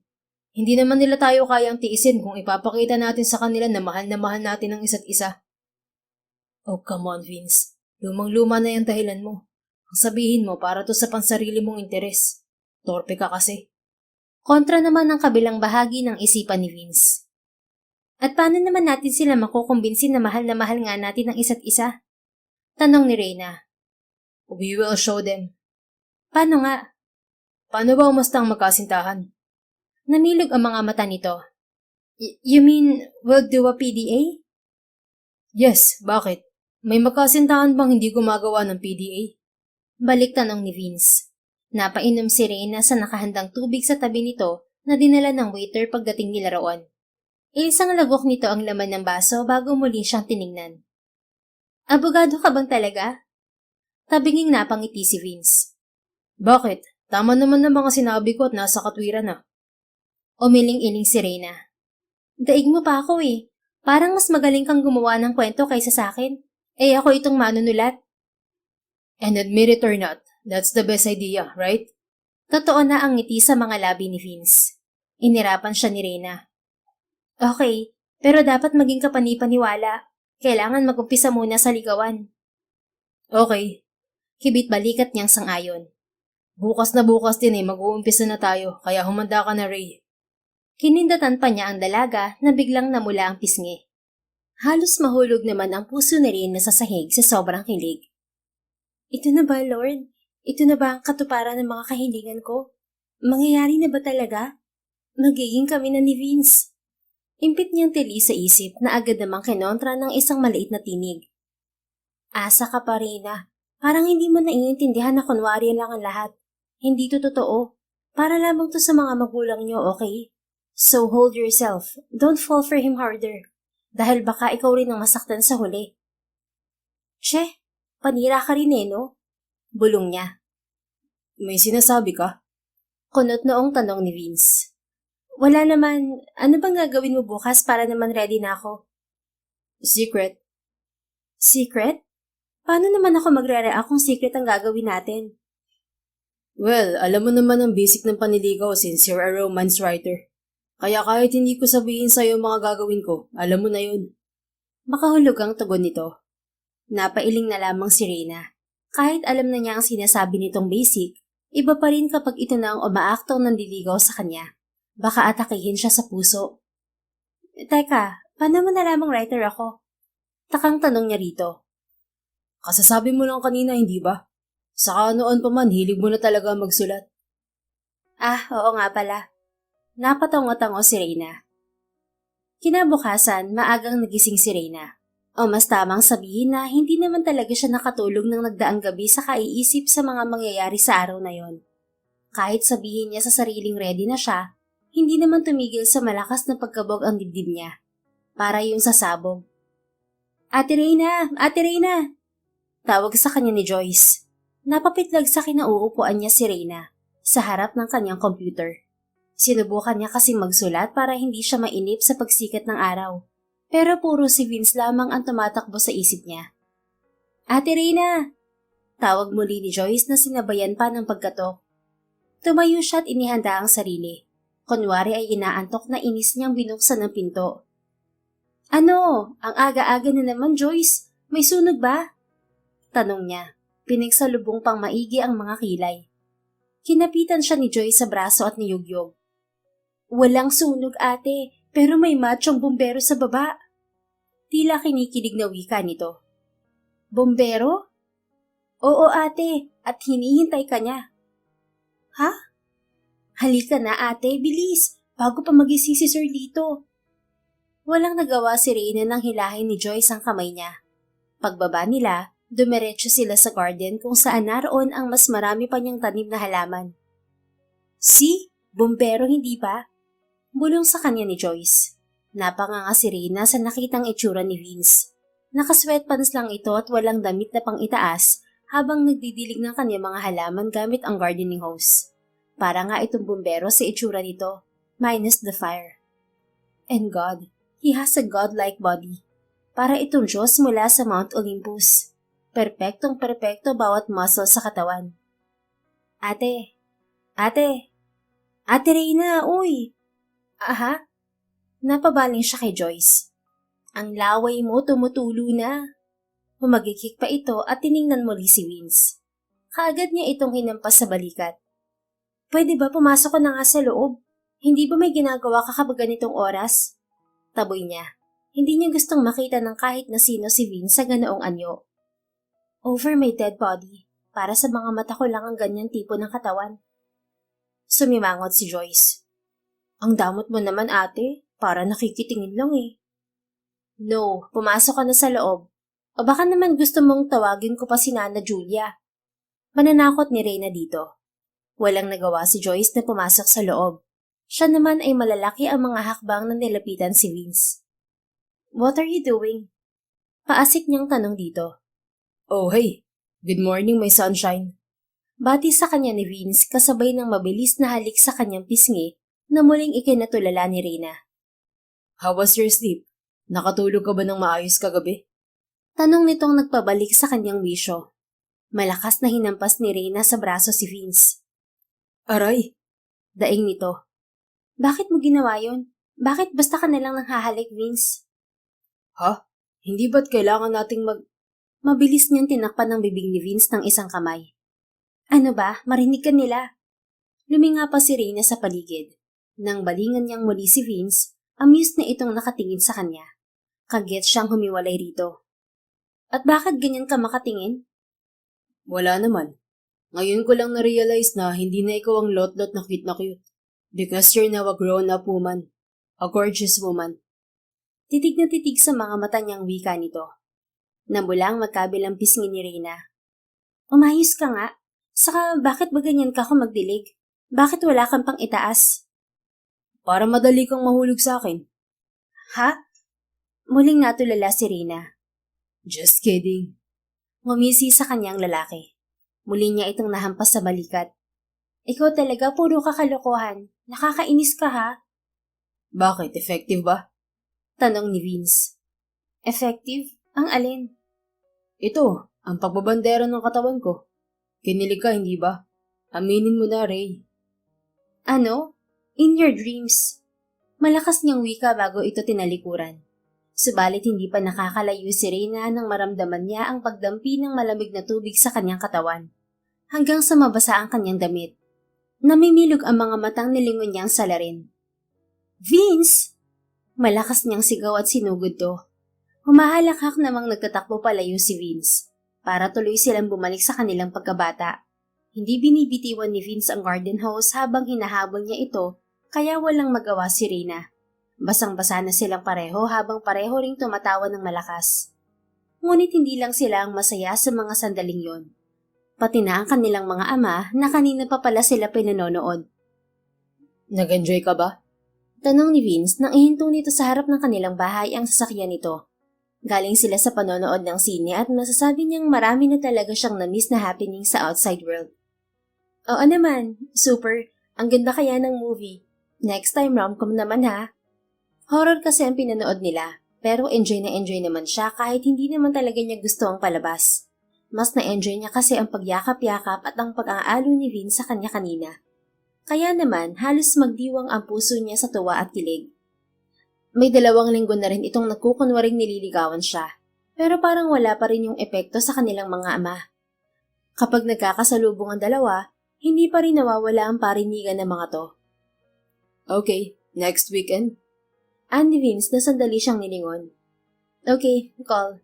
Hindi naman nila tayo kayang tiisin kung ipapakita natin sa kanila na mahal natin ang isa't isa. Oh, come on, Vince. Lumang-luma na yung dahilan mo. Ang sabihin mo para to sa pansarili mong interes. Torpe ka kasi. Kontra naman ang kabilang bahagi ng isipan ni Vince. At paano naman natin sila makukumbinsin na mahal nga natin ang isa't isa? Tanong ni Reyna. We will show them. Paano nga? Paano ba umastang magkasintahan? Namilog ang mga mata nito. You mean, we'll do a PDA? Yes, bakit? May magkasintahan bang hindi gumagawa ng PDA? Balik tanong ni Vince. Napainom si Reyna sa nakahandang tubig sa tabi nito na dinala ng waiter pagdating nila roon. Isang lagok nito ang laman ng baso bago muli siyang tiningnan. Abogado ka bang talaga? Tabinging napangiti si Vince. Bakit? Tama naman ng mga sinabi ko at nasa katwiran na. Umiling-iling si Reyna. Daig mo pa ako eh. Parang mas magaling kang gumawa ng kwento kaysa sa akin. Eh ako itong manunulat. And admit it or not, that's the best idea, right? Totoo na ang ngiti sa mga labi ni Vince. Inirapan siya ni Reyna. Okay, pero dapat maging kapani-paniwala. Kailangan mag-umpisa muna sa ligawan. Okay. Hibit balikat niyang sang-ayon. Bukas na bukas din mag-uumpisa na tayo, kaya humanda ka na, Ray. Kinindatan pa niya ang dalaga na biglang namula ang pisngi. Halos mahulog naman ang puso ni Reyna sa sahig sa sobrang kilig. Ito na ba, Lord? Ito na ba ang katuparan ng mga kahilingan ko? Mangyayari na ba talaga? Magiging kami na ni Vince. Impit niyang tili sa isip na agad namang kinontra ng isang maliit na tinig. Asa ka pa, Reyna. Parang hindi mo naiintindihan na kunwari lang ang lahat. Hindi to totoo. Para lamang to sa mga magulang niyo, okay? So hold yourself. Don't fall for him harder. Dahil baka ikaw rin ang masaktan sa huli. Che, panira ka rin no? Bulong niya. May sinasabi ka? Kunot noong tanong ni Vince. Wala naman. Ano bang gagawin mo bukas para naman ready na ako? Secret. Secret? Paano naman ako magre-react kung secret ang gagawin natin? Well, alam mo naman ang basic ng panliligaw since you're a romance writer. Kaya kahit hindi ko sabihin sa'yo mga gagawin ko, alam mo na yun. Makahulog ang tugon nito. Napailing na lamang si Reyna. Kahit alam na niya ang sinasabi nitong basic, iba pa rin kapag ito na ang umaaktong nandiligaw sa kanya. Baka atakihin siya sa puso. Teka, paano mo na lamang writer ako? Takang tanong niya rito. Kasasabi mo lang kanina, hindi ba? Saka noon pa man, hilig mo na talaga magsulat. Ah, oo nga pala. Napatango-tango si Reyna. Kinabukasan, maagang nagising si Reyna. O mas tamang sabihin na hindi naman talaga siya nakatulog ng nagdaang gabi sa kaiisip sa mga mangyayari sa araw na yon. Kahit sabihin niya sa sariling ready na siya, hindi naman tumigil sa malakas na pagkabog ang dibdib niya. Para yung sasabog. Ate Reyna! Ate Reyna! Tawag sa kanya ni Joyce. Napapitlag sa kinauupuan niya si Reyna sa harap ng kanyang computer. Sinubukan niya kasing magsulat para hindi siya mainip sa pagsikat ng araw. Pero puro si Vince lamang ang tumatakbo sa isip niya. Ate Reyna! Tawag muli ni Joyce na sinabayan pa ng pagkatok. Tumayo siya at inihanda ang sarili. Kunwari ay inaantok na inis niyang binuksan ng pinto. Ano? Ang aga-aga na naman, Joyce. May sunog ba? Tanong niya. Pinagsalubong pang maigi ang mga kilay. Kinapitan siya ni Joyce sa braso at niyugyog. Walang sunog, ate, pero may machong bumbero sa baba. Tila kinikilig na wika nito. Bombero? Oo, ate, at hinihintay ka niya. Ha? Halika na, ate, bilis, bago pa magising si Sir dito. Walang nagawa si Reyna nang hilahin ni Joyce ang kamay niya. Pagbaba nila, dumiretso sila sa garden kung saan naroon ang mas marami pa niyang tanim na halaman. Si, bombero hindi ba? Bulong sa kanya ni Joyce. Napanganga si Reyna sa nakitang itsura ni Vince. Naka-sweatpants lang ito at walang damit na pang itaas habang nagdidilig ng kanyang mga halaman gamit ang gardening hose. Para nga itong bumbero sa itsura nito, minus the fire. And God, he has a godlike body. Para itong Diyos mula sa Mount Olympus. Perpektong-perpekto bawat muscle sa katawan. Ate, ate, ate Reyna, uy! Aha? Napabaling siya kay Joyce. Ang laway mo tumutulo na. Humagikik pa ito at tiningnan muli si Vince. Kaagad niya itong hinampas sa balikat. Pwede ba pumasok ka na nga sa loob? Hindi ba may ginagawa ka kapag ganitong oras? Taboy niya. Hindi niya gustong makita ng kahit na sino si Vince sa ganoong anyo. Over my dead body. Para sa mga mata ko lang ang ganyang tipo ng katawan. Sumimangot si Joyce. Ang damot mo naman ate, para nakikitingin lang eh. No, pumasok ka na sa loob. O baka naman gusto mong tawagin ko pa si Nana Julia. Mananakot ni Reyna dito. Walang nagawa si Joyce na pumasok sa loob. Siya naman ay malalaki ang mga hakbang na nilapitan si Vince. What are you doing? Paasik niyang tanong dito. Oh hey, good morning my sunshine. Bati sa kanya ni Vince kasabay ng mabilis na halik sa kanyang pisngi na muling ikinatulala ni Reyna. How was your sleep? Nakatulog ka ba ng maayos kagabi? Tanong nitong nagpabalik sa kanyang bisyo. Malakas na hinampas ni Reyna sa braso si Vince. Aray! Daing nito. Bakit mo ginawa yon? Bakit basta ka nalang nanghahalik, Vince? Ha? Hindi ba't kailangan nating Mabilis niyang tinakpan ng bibig ni Vince ng isang kamay. Ano ba? Marinig ka nila. Luminga pa si Reyna sa paligid. Nang balingan niyang muli si Vince, amused na itong nakatingin sa kanya. Kaget siyang humiwalay rito. At bakit ganyan ka makatingin? Wala naman. Ngayon ko lang na-realize na hindi na ikaw ang lot-lot na cute. Because you're now a grown-up woman. A gorgeous woman. Titig na titig sa mga mata niyang wika nito. Namulang magkabilang pisngi ni Reyna. Umayos ka nga. Saka bakit ba ganyan ka kung magdilig? Bakit wala kang pang itaas? Para madali kang mahulog sa akin. Ha? Muling natulala si Reyna. Just kidding. Ngumisi sa kanyang lalaki. Muli niya itong nahampas sa balikat. Ikaw talaga puro kakalokohan. Nakakainis ka ha? Bakit? Effective ba? Tanong ni Vince. Effective? Ang alin? Ito, ang pagbabandera ng katawan ko. Kinilig ka, hindi ba? Aminin mo na, Ray. Ano? In your dreams. Malakas niyang wika bago ito tinalikuran. Subalit hindi pa nakakalayo si Reyna nang maramdaman niya ang pagdampi ng malamig na tubig sa kanyang katawan. Hanggang sa mabasa ang kanyang damit. Namimilog ang mga matang nilingon niyang salarin. Vince! Malakas niyang sigaw at sinugod to. Humahalakhak namang nagtatakbo palayo si Vince. Para tuloy silang bumalik sa kanilang pagkabata. Hindi binibitiwan ni Vince ang garden hose habang hinahabol niya ito, kaya walang magawa si Reyna. Basang-basa na silang pareho habang pareho ring tumatawa ng malakas. Ngunit hindi lang sila ang masaya sa mga sandaling yon. Pati na ang kanilang mga ama na kanina pa pala sila pinanonood. Nag-enjoy ka ba? Tanong ni Vince nang ihinto nito sa harap ng kanilang bahay ang sasakyan nito. Galing sila sa panonood ng sine at masasabi niyang marami na talaga siyang na-miss na happening sa outside world. Oo naman, super. Ang ganda kaya ng movie. Next time rom-com naman ha. Horror kasi ang pinanood nila, pero enjoy naman siya kahit hindi naman talaga niya gusto ang palabas. Mas na-enjoy niya kasi ang pagyakap-yakap at ang pag-aalo ni Vince sa kanya kanina. Kaya naman, halos magdiwang ang puso niya sa tuwa at kilig. May 2 linggo na rin itong nagkukunwaring nililigawan siya, pero parang wala pa rin yung epekto sa kanilang mga ama. Kapag nagkakasalubong ang dalawa, hindi pa rin nawawala ang parinigan ng mga to. Okay, next weekend. Ni Vince na sandali siyang nilingon. Okay, call.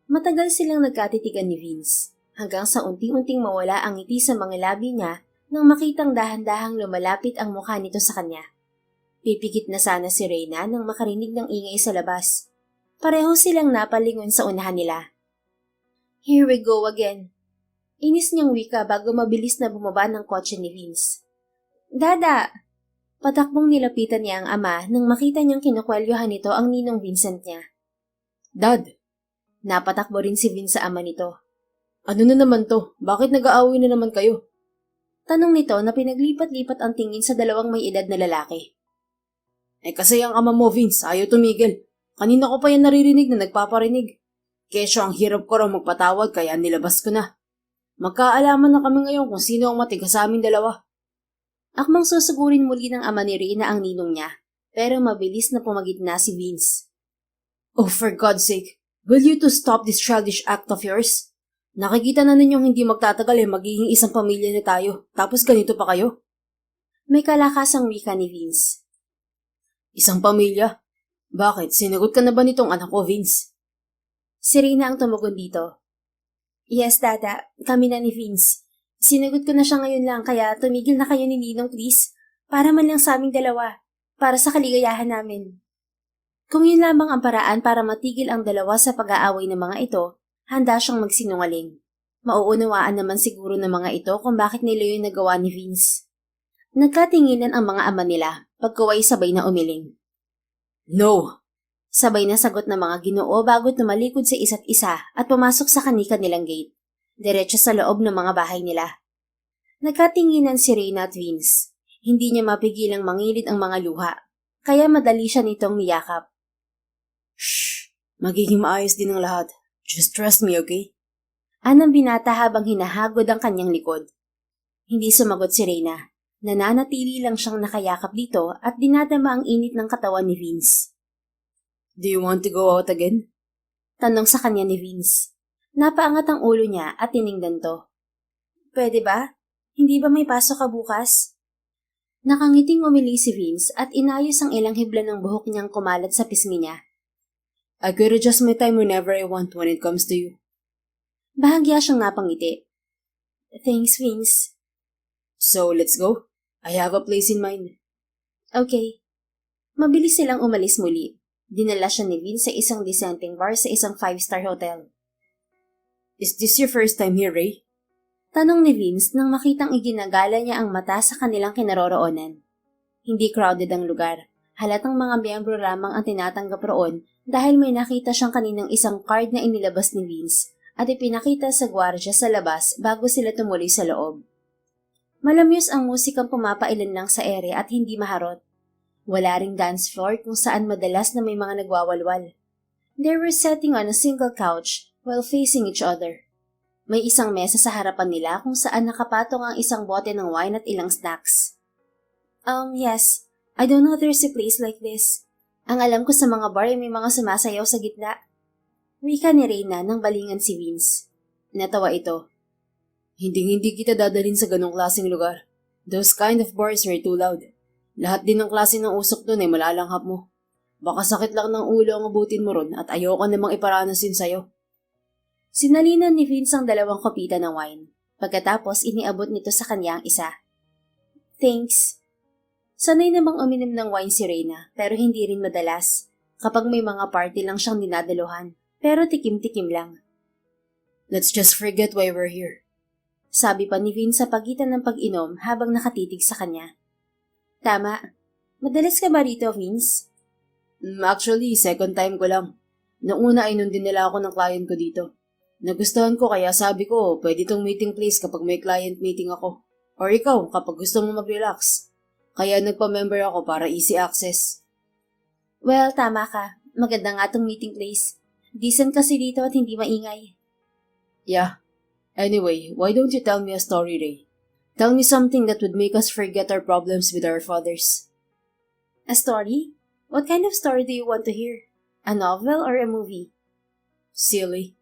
Matagal silang nagkatitigan ni Vince, hanggang sa unti-unting mawala ang ngiti sa mga labi niya nang makitang dahan-dahang lumalapit ang mukha nito sa kanya. Pipikit na sana si Reyna nang makarinig ng ingay sa labas. Pareho silang napalingon sa unahan nila. Here we go again. Inis niyang wika bago mabilis na bumaba ng kotse ni Vince. Dada! Patakbong nilapitan niya ang ama nang makita niyang kinukwelyohan nito ang ninong Vincent niya. Dad! Napatakbo rin si Vince sa ama nito. Ano na naman to? Bakit nag-aaway na naman kayo? Tanong nito na pinaglipat-lipat ang tingin sa 2 may edad na lalaki. Kasi ang ama mo, Vince, ayaw tumigil. Kanina ko pa yan naririnig na nagpaparinig. Kesyo ang hirap ko raw magpatawad kaya nilabas ko na. Magkaalaman na kami ngayon kung sino ang matigas sa aming dalawa. Akmang susugurin muli ng ama ni Reyna ang ninong niya, pero mabilis na pumagitna si Vince. Oh, for God's sake, will you two stop this childish act of yours? Nakikita na ninyong hindi magtatagal magiging isang pamilya na tayo, tapos ganito pa kayo? May kalakasang wika ni Vince. Isang pamilya? Bakit? Sinagot ka na ba nitong anak ko, Vince? Si Reyna ang tumugon dito. Yes, Dada. Kami na ni Vince. Sinagot ko na siya ngayon lang kaya tumigil na kayo ni Ninong, please. Para man lang sa aming dalawa. Para sa kaligayahan namin. Kung yun lamang ang paraan para matigil ang dalawa sa pag-aaway ng mga ito, handa siyang magsinungaling. Mauunawaan naman siguro ng mga ito kung bakit nila yung nagawa ni Vince. Nagkatinginan ang mga ama nila, pagkaway sabay na umiling. No! Sabay na sagot ng mga Ginoo bago tumalikod sa isa't isa at pumasok sa kani-kanilang gate, diretso sa loob ng mga bahay nila. Nagkatinginan si Reyna at Vince. Hindi niya mapigilang mangilid ang mga luha, kaya madali siya nitong niyakap. Shh! Magiging maayos din ang lahat. Just trust me, okay? Anang binata habang hinahagod ang kanyang likod. Hindi sumagot si Reyna. Nananatili lang siyang nakayakap dito at dinadama ang init ng katawan ni Vince. Do you want to go out again? Tanong sa kanya ni Vince. Napaangat ang ulo niya at tiningnan to. Pwede ba? Hindi ba may pasok ka bukas? Nakangiting umili si Vince at inayos ang ilang hibla ng buhok niyang kumalat sa pisngi niya. I could adjust my time whenever I want when it comes to you. Bahagya siyang napangiti. Thanks, Vince. So, let's go. I have a place in mind. Okay. Mabilis silang umalis muli. Dinala siya ni Vince sa isang dissenting bar sa isang 5-star hotel. Is this your first time here, Ray? Tanong ni Vince nang makitang iginagala niya ang mata sa kanilang kinaroroonan. Hindi crowded ang lugar. Halatang mga miyembro lamang ang tinatanggap roon dahil may nakita siyang kaninang isang card na inilabas ni Vince at ipinakita sa gwardya sa labas bago sila tumuloy sa loob. Malamyos ang musikang pumapailan lang sa ere at hindi maharot. Wala ring dance floor kung saan madalas na may mga nagwawalwal. They were sitting on a single couch while facing each other. May isang mesa sa harapan nila kung saan nakapatong ang isang bote ng wine at ilang snacks. Yes. I don't know there's a place like this. Ang alam ko sa mga bar ay may mga sumasayaw sa gitna. Wika ni Reyna nang balingan si Vince. Natawa ito. Hindi kita dadalhin sa ganong klaseng lugar. Those kind of bars are too loud. Lahat din ng klase ng usok doon ay malalanghap mo. Baka sakit lang ng ulo ang abutin mo ron at ayoko namang iparanas yun sa'yo. Sinalinan ni Vince ang 2 kopita ng wine. Pagkatapos iniabot nito sa kanya ang isa. Thanks. Sanay namang uminom ng wine si Reyna pero hindi rin madalas. Kapag may mga party lang siyang dinadaluhan. Pero tikim-tikim lang. Let's just forget why we're here. Sabi pa ni Vince sa pagitan ng pag-inom habang nakatitig sa kanya. Tama. Madalas ka ba rito, Vince? Actually, second time ko lang. Noong una ay din nila ako ng client ko dito. Nagustuhan ko kaya sabi ko, pwede tong meeting place kapag may client meeting ako. Or ikaw, kapag gusto mo mag-relax. Kaya nagpa-member ako para easy access. Well, tama ka. Maganda nga tong meeting place. Decent kasi dito at hindi maingay. Yeah. Anyway, why don't you tell me a story, Ray? Tell me something that would make us forget our problems with our fathers. A story? What kind of story do you want to hear? A novel or a movie? Silly.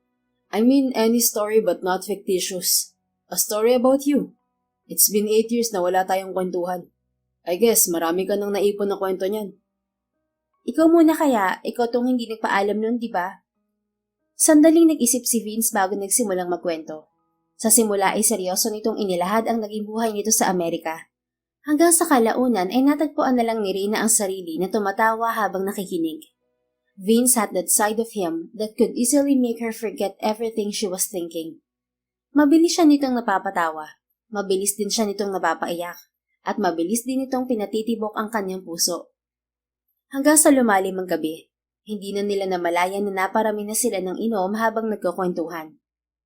I mean any story but not fictitious. A story about you. It's been 8 years na wala tayong kwentuhan. I guess marami ka nang naipon na kwento niyan. Ikaw muna kaya, ikaw tong hindi nagpaalam nun, di ba? Sandaling nag-isip si Vince bago nagsimulang magkwento. Sa simula ay seryoso nitong inilahad ang naging buhay nito sa Amerika. Hanggang sa kalaunan ay natagpuan na lang ni Reyna ang sarili na tumatawa habang nakikinig. Vince had that side of him that could easily make her forget everything she was thinking. Mabilis siya nitong napapatawa, mabilis din siya nitong napapaiyak, at mabilis din nitong pinatitibok ang kanyang puso. Hanggang sa lumalim ang gabi, hindi na nila namalayan na naparami na sila ng inom habang nagkukwentuhan.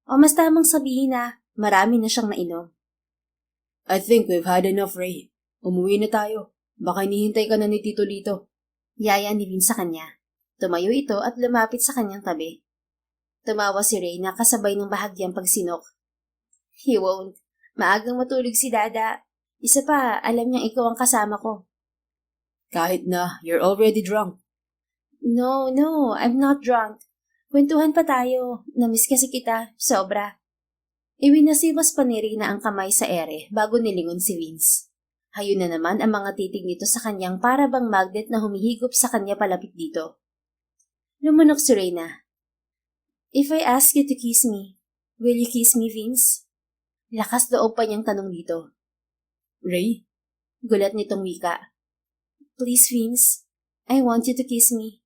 O mas tamang sabihin na marami na siyang nainom. I think we've had enough, Ray. Umuwi na tayo. Baka hinihintay ka na ni Tito Lito. Yaya ni Vince sa kanya. Tumayo ito at lumapit sa kanyang tabi. Tumawa si Reyna kasabay ng bahagyang pagsinok. He won't. Maagang matulog si Dada. Isa pa, alam niyang ikaw ang kasama ko. Kahit na, you're already drunk. No, I'm not drunk. Kwentuhan pa tayo. Namiss kasi kita. Sobra. Iwinasiwas pa ni Rina ang kamay sa ere bago nilingon si Vince. Hayon na naman ang mga titig nito sa kanyang para bang magnet na humihigop sa kanya palapit dito. Lumunok si Rina. If I ask you to kiss me, will you kiss me, Vince? Lakas loob pa niyang tanong dito. Ray? Gulat nitong wika. Please, Vince. I want you to kiss me.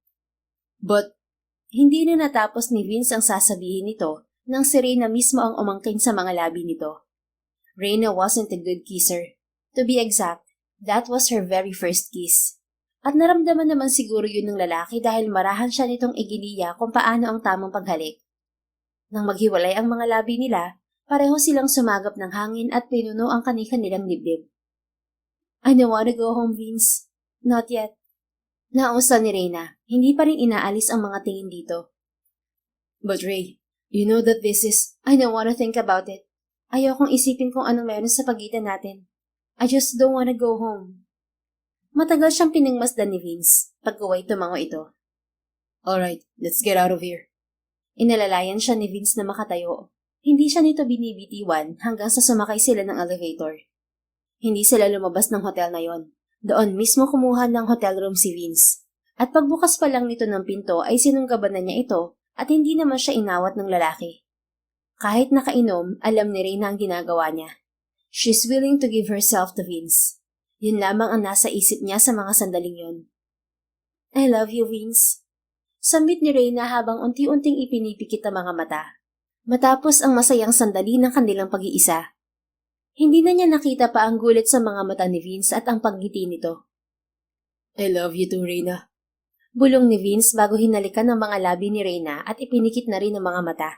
But, Hindi na natapos ni Vince ang sasabihin nito nang si Reyna mismo ang umangkin sa mga labi nito. Reyna wasn't a good kisser. To be exact, that was her very first kiss. At naramdaman naman siguro yun ng lalaki dahil marahan siya nitong iginiya kung paano ang tamang paghalik. Nang maghiwalay ang mga labi nila, pareho silang sumagap ng hangin at pinuno ang kani-kanilang dibdib. I don't wanna go home, Vince. Not yet. Nausa ni Reyna, hindi pa rin inaalis ang mga tingin dito. but Ray, you know that this is... I don't wanna think about it. Ayokong isipin kung anong meron sa pagitan natin. I just don't wanna go home. Matagal siyang pinagmasdan ni Vince. Pagkaway tumango ito. Alright, let's get out of here. Inalalayan siya ni Vince na makatayo. Hindi siya nito binibitiwan hanggang sa sumakay sila ng elevator. Hindi sila lumabas ng hotel na yon. Doon mismo kumuha ng hotel room si Vince. At pagbukas pa lang nito ng pinto ay sinunggaban na niya ito at hindi naman siya inawat ng lalaki. Kahit nakainom, alam ni Reyna ang ginagawa niya. She's willing to give herself to Vince. Yun lamang ang nasa isip niya sa mga sandaling yon. I love you, Vince. Sambit ni Reyna habang unti-unting ipinipikit ang mga mata. Matapos ang masayang sandali ng kanilang pag-iisa. Hindi na niya nakita pa ang gulit sa mga mata ni Vince at ang paggiti nito. I love you too, Reyna. Bulong ni Vince bago hinalikan ng mga labi ni Reyna at ipinikit na rin ang mga mata.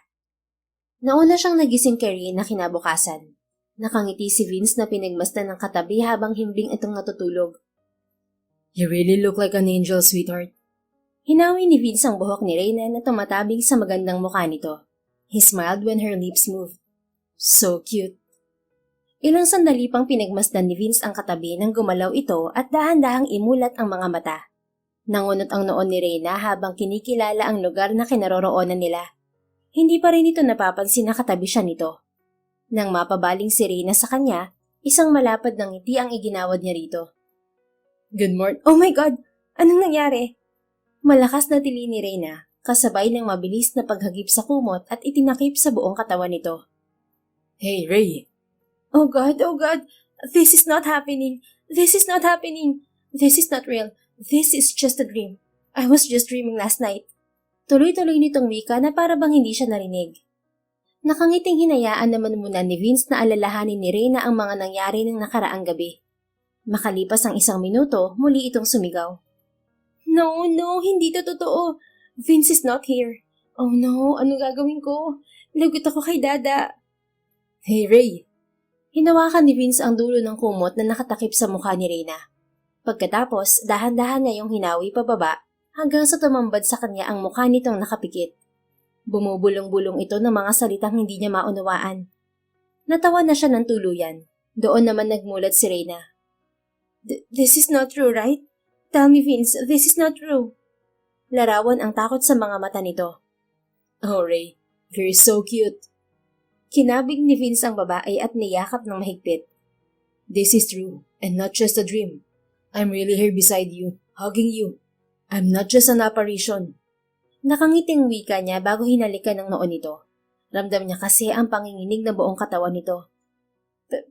Nauna siyang nagising kay Reyna kinabukasan. Nakangiti si Vince na pinagmasdan ng katabi habang himbing itong natutulog. You really look like an angel, sweetheart. Hinawi ni Vince ang buhok ni Reyna na tumatabing sa magandang mukha nito. He smiled when her lips moved. So cute. Ilang sandali pang pinagmasdan ni Vince ang katabi nang gumalaw ito at dahan-dahang imulat ang mga mata. Nangunot ang noon ni Reyna habang kinikilala ang lugar na kinaroroonan nila. Hindi pa rin ito napapansin na katabi siya nito. Nang mapabaling si Reyna sa kanya, isang malapad na ngiti ang iginawad niya rito. Good morning. Oh my God! Anong nangyari? Malakas na tili ni Reyna, kasabay ng mabilis na paghagip sa kumot at itinakip sa buong katawan nito. Hey, Ray. Oh God, this is not happening. This is not happening. This is not real. This is just a dream. I was just dreaming last night. Tuloy-tuloy nitong wika na para bang hindi siya narinig. Nakangiting hinayaan naman muna ni Vince na alalahanin ni Reyna ang mga nangyari ng nakaraang gabi. Makalipas ang 1 minuto, muli itong sumigaw. No, hindi to totoo. Vince is not here. Oh no, ano gagawin ko? Lagot ako kay Dada. Hey, Ray. Hinawakan ni Vince ang dulo ng kumot na nakatakip sa mukha ni Reyna. Pagkatapos, dahan-dahan niya yung hinawi pababa hanggang sa tumambad sa kanya ang mukha nitong nakapikit. Bumubulong-bulong ito ng mga salitang hindi niya maunawaan. Natawa na siya ng tuluyan. Doon naman nagmulat si Reyna. This is not true, right? Tell me, Vince, this is not true. Larawan ang takot sa mga mata nito. Oh, Ray. You're so cute. Kinabig ni Vince ang babae at niyakap ng mahigpit. This is true, and not just a dream. I'm really here beside you, hugging you. I'm not just an apparition. Nakangiting wika niya bago hinalikan ng noon nito. Ramdam niya kasi ang panginginig ng buong katawan nito.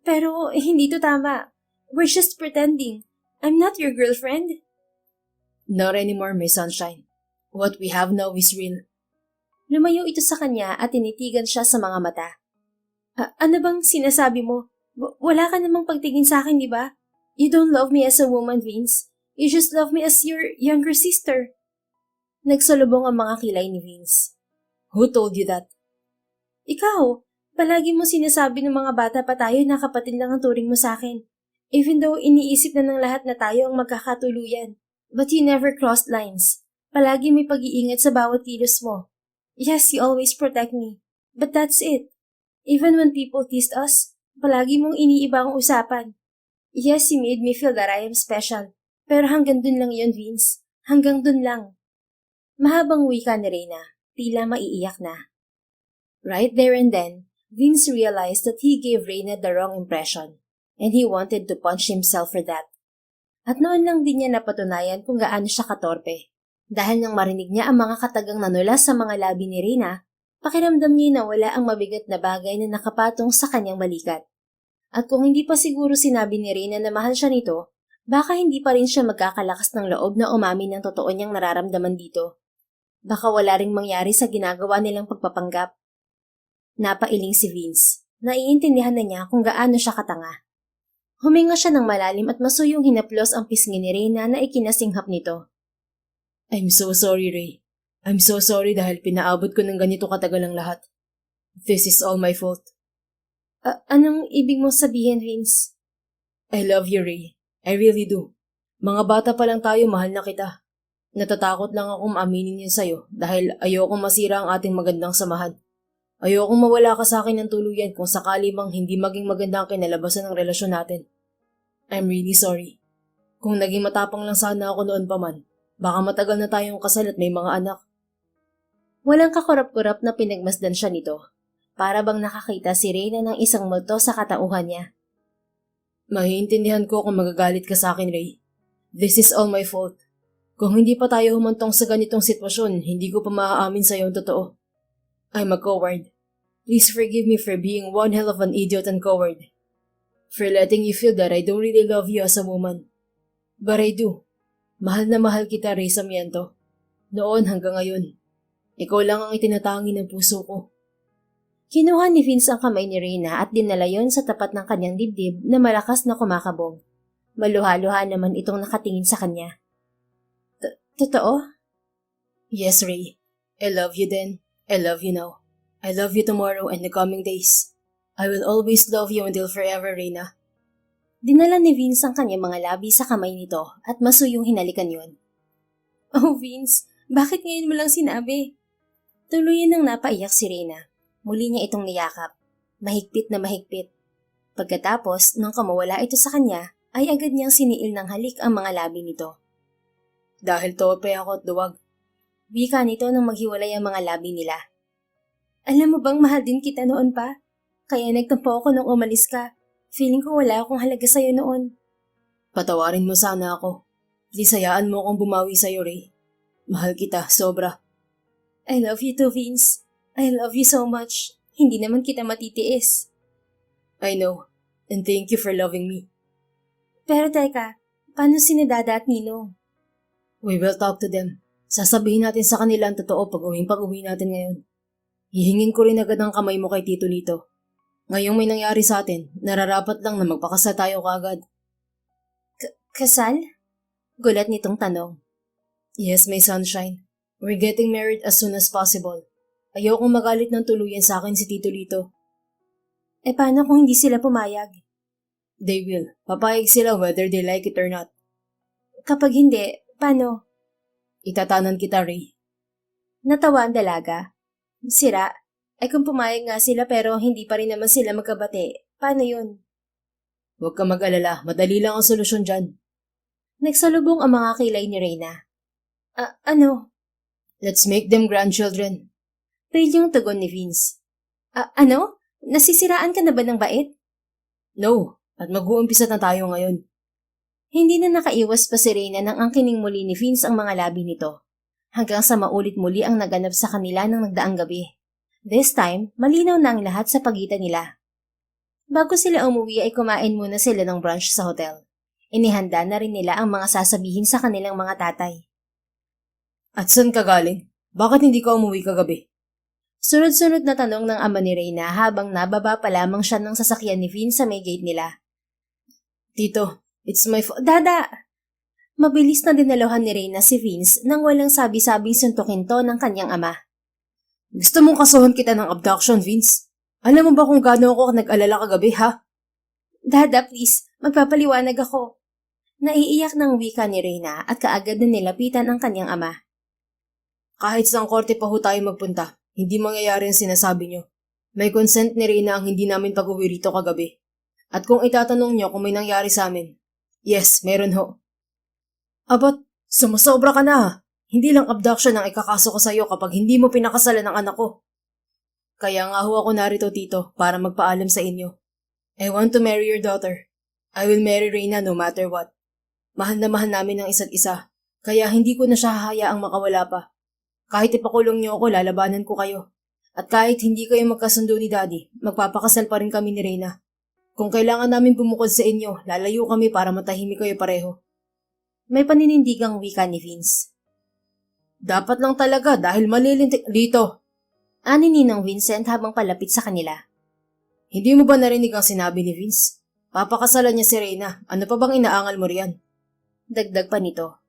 Pero hindi to tama. We're just pretending. I'm not your girlfriend. Not anymore, my sunshine. What we have now is real. Lumayo ito sa kanya at tinitigan siya sa mga mata. Ano bang sinasabi mo? Wala ka namang pagtingin sa akin, di ba? You don't love me as a woman, Vince. You just love me as your younger sister. Nagsalubong ang mga kilay ni Vince. Who told you that? Ikaw, palagi mo sinasabi ng mga bata pa tayo na kapatid lang ang turing mo sa akin. Even though iniisip na ng lahat na tayo ang magkakatuluyan. But you never crossed lines. Palagi may pag-iingat sa bawat kilos mo. Yes, you always protect me. But that's it. Even when people teased us, palagi mong iniiba ang usapan. Yes, you made me feel that I am special. Pero hanggang dun lang yun, Vince. Hanggang dun lang. Mahabang wika ni Reyna, tila maiiyak na. Right there and then, Vince realized that he gave Reyna the wrong impression, and he wanted to punch himself for that. At noon lang din niya napatunayan kung gaano siya katorpe. Dahil nang marinig niya ang mga katagang nanulas sa mga labi ni Reyna, pakiramdam niya na wala ang mabigat na bagay na nakapatong sa kanyang balikat. At kung hindi pa siguro sinabi ni Reyna na mahal siya nito, baka hindi pa rin siya magkakalakas ng loob na umamin ng totoo niyang nararamdaman dito. Baka wala ring mangyari sa ginagawa nilang pagpapanggap. Napailing si Vince. Naiintindihan na niya kung gaano siya katanga. Huminga siya ng malalim at masuyong hinaplos ang pisngi ni Reyna na ikinasinghap nito. I'm so sorry, Ray. I'm so sorry dahil pinaabot ko ng ganito katagal ang lahat. This is all my fault. Anong ibig mong sabihin, Vince? I love you, Ray. I really do. Mga bata pa lang tayo, mahal na kita. Natatakot lang akong aminin yun sa'yo dahil ayokong masira ang ating magandang samahan. Ayokong mawala ka sa akin ng tuluyan kung sakali mang hindi maging maganda ang kinalabasan ng relasyon natin. I'm really sorry. Kung naging matapang lang sana ako noon pa man, baka matagal na tayong kasal at may mga anak. Walang kakurap-kurap na pinagmasdan siya nito. Para bang nakakita si Reyna ng isang multo sa katauhan niya. Maiintindihan ko kung magagalit ka sa akin, Ray. This is all my fault. Kung hindi pa tayo humantong sa ganitong sitwasyon, hindi ko pa maaamin sa'yo ang totoo. I'm a coward. Please forgive me for being one hell of an idiot and coward. For letting you feel that I don't really love you as a woman. But I do. Mahal na mahal kita, Ray Sarmiento. Noon hanggang ngayon. Ikaw lang ang itinatangi ng puso ko. Kinuha ni Vince ang kamay ni Reyna at dinala yon sa tapat ng kanyang dibdib na malakas na kumakabog. Maluha-luha naman itong nakatingin sa kanya. Totoo? Yes, Ray. I love you then. I love you now. I love you tomorrow and the coming days. I will always love you until forever, Reyna. Dinala ni Vince ang kanyang mga labi sa kamay nito at masuyong hinalikan yon. Oh, Vince, bakit ngayon mo lang sinabi? Tuluyan nang napaiyak si Reyna. Muli niya itong niyakap. Mahigpit na mahigpit. Pagkatapos, nang kamawala ito sa kanya, ay agad niyang siniil ng halik ang mga labi nito. Dahil tope ako at duwag. Wika nito nang maghiwalay ang mga labi nila. Alam mo bang mahal din kita noon pa? Kaya nagtampo ako nung umalis ka. Feeling ko wala akong halaga sa'yo noon. Patawarin mo sana ako. Please hayaan mo akong bumawi sa'yo, Ray. Mahal kita, sobra. I love you too, Vince. I love you so much. Hindi naman kita matitiis. I know. And thank you for loving me. Pero teka, paano si Dada at Ninong? We will talk to them. Sasabihin natin sa kanila ang totoo pag-uwi natin ngayon. Hihingin ko rin agad ang kamay mo kay Tito Lito. Ngayong may nangyari sa atin, nararapat lang na magpakasal tayo kaagad. Kasal? Gulat nitong tanong. Yes, my sunshine. We're getting married as soon as possible. Ayokong magalit ng tuluyan sa akin si Tito Lito. Paano kung hindi sila pumayag? They will. Papayag sila whether they like it or not. Kapag hindi, paano? Itatanan kita, Ray. Natawa ang dalaga. Sira. Ay kung pumayag nga sila pero hindi pa rin naman sila magkabati, paano yun? Huwag ka mag-alala, madali lang ang solusyon dyan. Nagsalubong ang mga kilay ni Reyna. Ano? Let's make them grandchildren. Pilyong tugon ni Vince. Ano? Nasisiraan ka na ba ng bait? No, at mag-uumpisa na tayo ngayon. Hindi na nakaiwas pa si Reyna nang angkining muli ni Vince ang mga labi nito. Hanggang sa maulit muli ang naganap sa kanila ng nagdaang gabi. This time, malinaw na ang lahat sa pagitan nila. Bago sila umuwi ay kumain muna sila ng brunch sa hotel. Inihanda na rin nila ang mga sasabihin sa kanilang mga tatay. At saan ka galing? Bakit hindi ka umuwi kagabi? Sunod-sunod na tanong ng ama ni Reyna habang nababa pa lamang siya ng sasakyan ni Vince sa may gate nila. Tito, it's my fault. Dada! Mabilis na dinalohan ni Reyna si Vince nang walang sabi-sabing suntukin to ng kanyang ama. Gusto mong kasuhan kita ng abduction, Vince? Alam mo ba kung gaano ako nag-alala kagabi, ha? Dada, please. Magpapaliwanag ako. Naiiyak ng wika ni Reyna at kaagad na nilapitan ang kanyang ama. Kahit sa korte pa ho tayo magpunta, hindi mangyayari ang sinasabi niyo. May consent ni Reyna ang hindi namin pag-uwi rito kagabi. At kung itatanong niyo kung may nangyari sa amin, yes, meron ho. Abat, sumusobra ka na. Hindi lang abduction ang ikakaso ko sa'yo kapag hindi mo pinakasalan ang anak ko. Kaya nga ho ako narito, tito, para magpaalam sa inyo. I want to marry your daughter. I will marry Reyna no matter what. Mahal na mahal namin ang isa't isa, kaya hindi ko na siya hahayaang makawala pa. Kahit ipakulong niyo ako, lalabanan ko kayo. At kahit hindi kayo magkasundo ni Daddy, magpapakasal pa rin kami ni Reyna. Kung kailangan namin bumukod sa inyo, lalayo kami para matahimik kayo pareho. May paninindigang wika ni Vince. Dapat lang talaga dahil malilintik dito. Ani Ninong Vincent habang palapit sa kanila. Hindi mo ba narinig ang sinabi ni Vince? Papakasalan niya si Reyna. Ano pa bang inaangal mo riyan? Dagdag pa nito.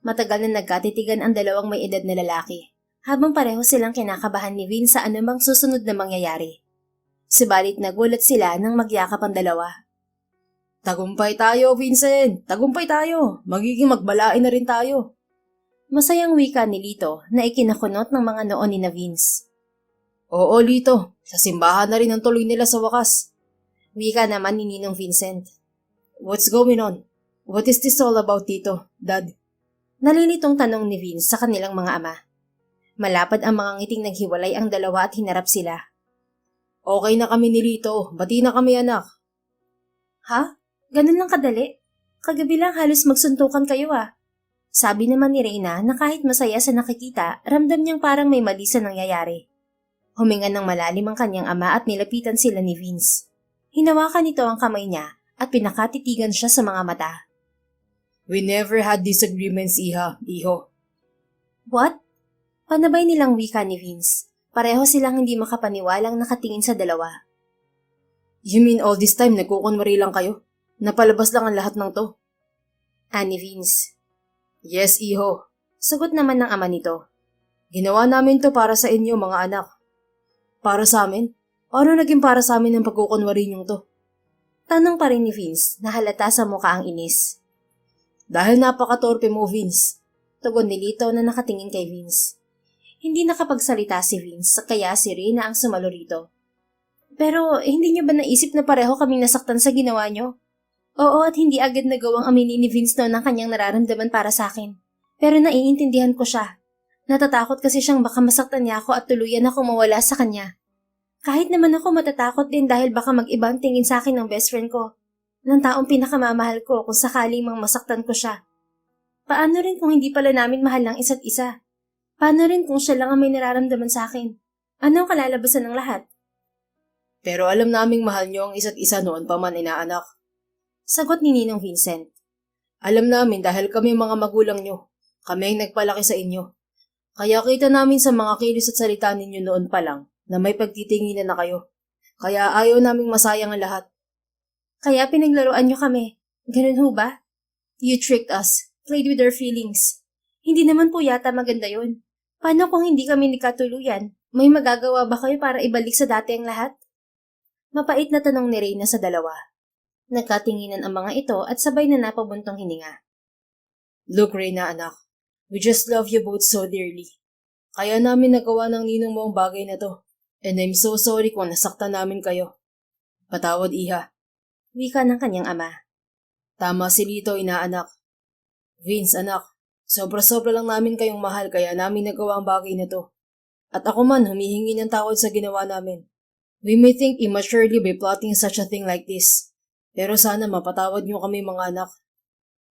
Matagal na nagkatitigan ang dalawang may edad na lalaki, habang pareho silang kinakabahan ni Vince sa anumang susunod na mangyayari. Subalit nagulat sila nang magyakap ang dalawa. Tagumpay tayo, Vincent! Tagumpay tayo! Magiging magbalain na rin tayo. Masayang wika ni Lito na ikinakunot ng mga noon ni na Vince. Oo, Lito. Sa simbahan na rin ang tuloy nila sa wakas. Wika naman ni Ninong Vincent. What's going on? What is this all about, Tito? Dad? Nalilitong tanong ni Vince sa kanilang mga ama. Malapad ang mga ngiting naghiwalay ang dalawa at hinarap sila. Okay na kami ni Lito. Bati na kami, anak. Ha? Ganun lang kadali? Kagabi lang halos magsuntukan kayo ah. Sabi naman ni Reyna na kahit masaya sa nakikita, ramdam niyang parang may mali sa nangyayari. Huminga ng malalim ang kanyang ama at nilapitan sila ni Vince. Hinawakan nito ang kamay niya at pinakatitigan siya sa mga mata. We never had disagreements, iho. What? Panabay nilang wika ni Vince. Pareho silang hindi makapaniwalang nakatingin sa dalawa. You mean all this time nagkukunwari lang kayo? Napalabas lang ang lahat ng to? Ani Vince. Yes, iho. Sagot naman ng ama nito. Ginawa namin to para sa inyo, mga anak. Para sa amin? Paano naging para sa amin ang pagkukunwari niyong to? Tanong pa rin ni Vince na halata sa mukha ang inis. Dahil napakatorpe mo, Vince. Tugon ni Lito na nakatingin kay Vince. Hindi nakapagsalita si Vince kaya si Reyna ang sumalo rito. Pero hindi niyo ba naisip na pareho kaming nasaktan sa ginawa niyo? Oo at hindi agad nagawang aminin ni Vince noon ang kanyang nararamdaman para sa akin. Pero naiintindihan ko siya. Natatakot kasi siyang baka masaktan niya ako at tuluyan ako mawala sa kanya. Kahit naman ako matatakot din dahil baka mag-ibang tingin sa akin ng best friend ko. Ng taong pinakamamahal ko kung sakaling mang masaktan ko siya. Paano rin kung hindi pala namin mahal ng isa't isa? Paano rin kung siya lang ang may nararamdaman sa akin? Ano ang kalalabasan ng lahat? Pero alam naming mahal niyo ang isa't isa noon pa man, inaanak. Sagot ni Ninong Vincent. Alam namin dahil kami mga magulang niyo. Kami ang nagpalaki sa inyo. Kaya kita namin sa mga kilos at salita ninyo noon pa lang na may pagtitinginan na kayo. Kaya ayaw naming masayang ang lahat. Kaya pinaglaruan niyo kami. Ganun ho ba? You tricked us. Played with our feelings. Hindi naman po yata maganda yun. Paano kung hindi kami nagkatuluyan? May magagawa ba kayo para ibalik sa dati ang lahat? Mapait na tanong ni Reyna sa dalawa. Nagkatinginan ang mga ito at sabay na napabuntong hininga. Look, Reyna, anak. We just love you both so dearly. Kaya namin nagawa ng ninong mo ang bagay na to. And I'm so sorry kung nasaktan namin kayo. Patawad, iha. Wika ng kanyang ama. Tama si Lito, inaanak. Vince, anak. Sobra-sobra lang namin kayong mahal kaya namin nagawa ang bagay na to. At ako man humihingi ng tawad sa ginawa namin. We may think immaturely by plotting such a thing like this. Pero sana mapatawad niyo kami, mga anak.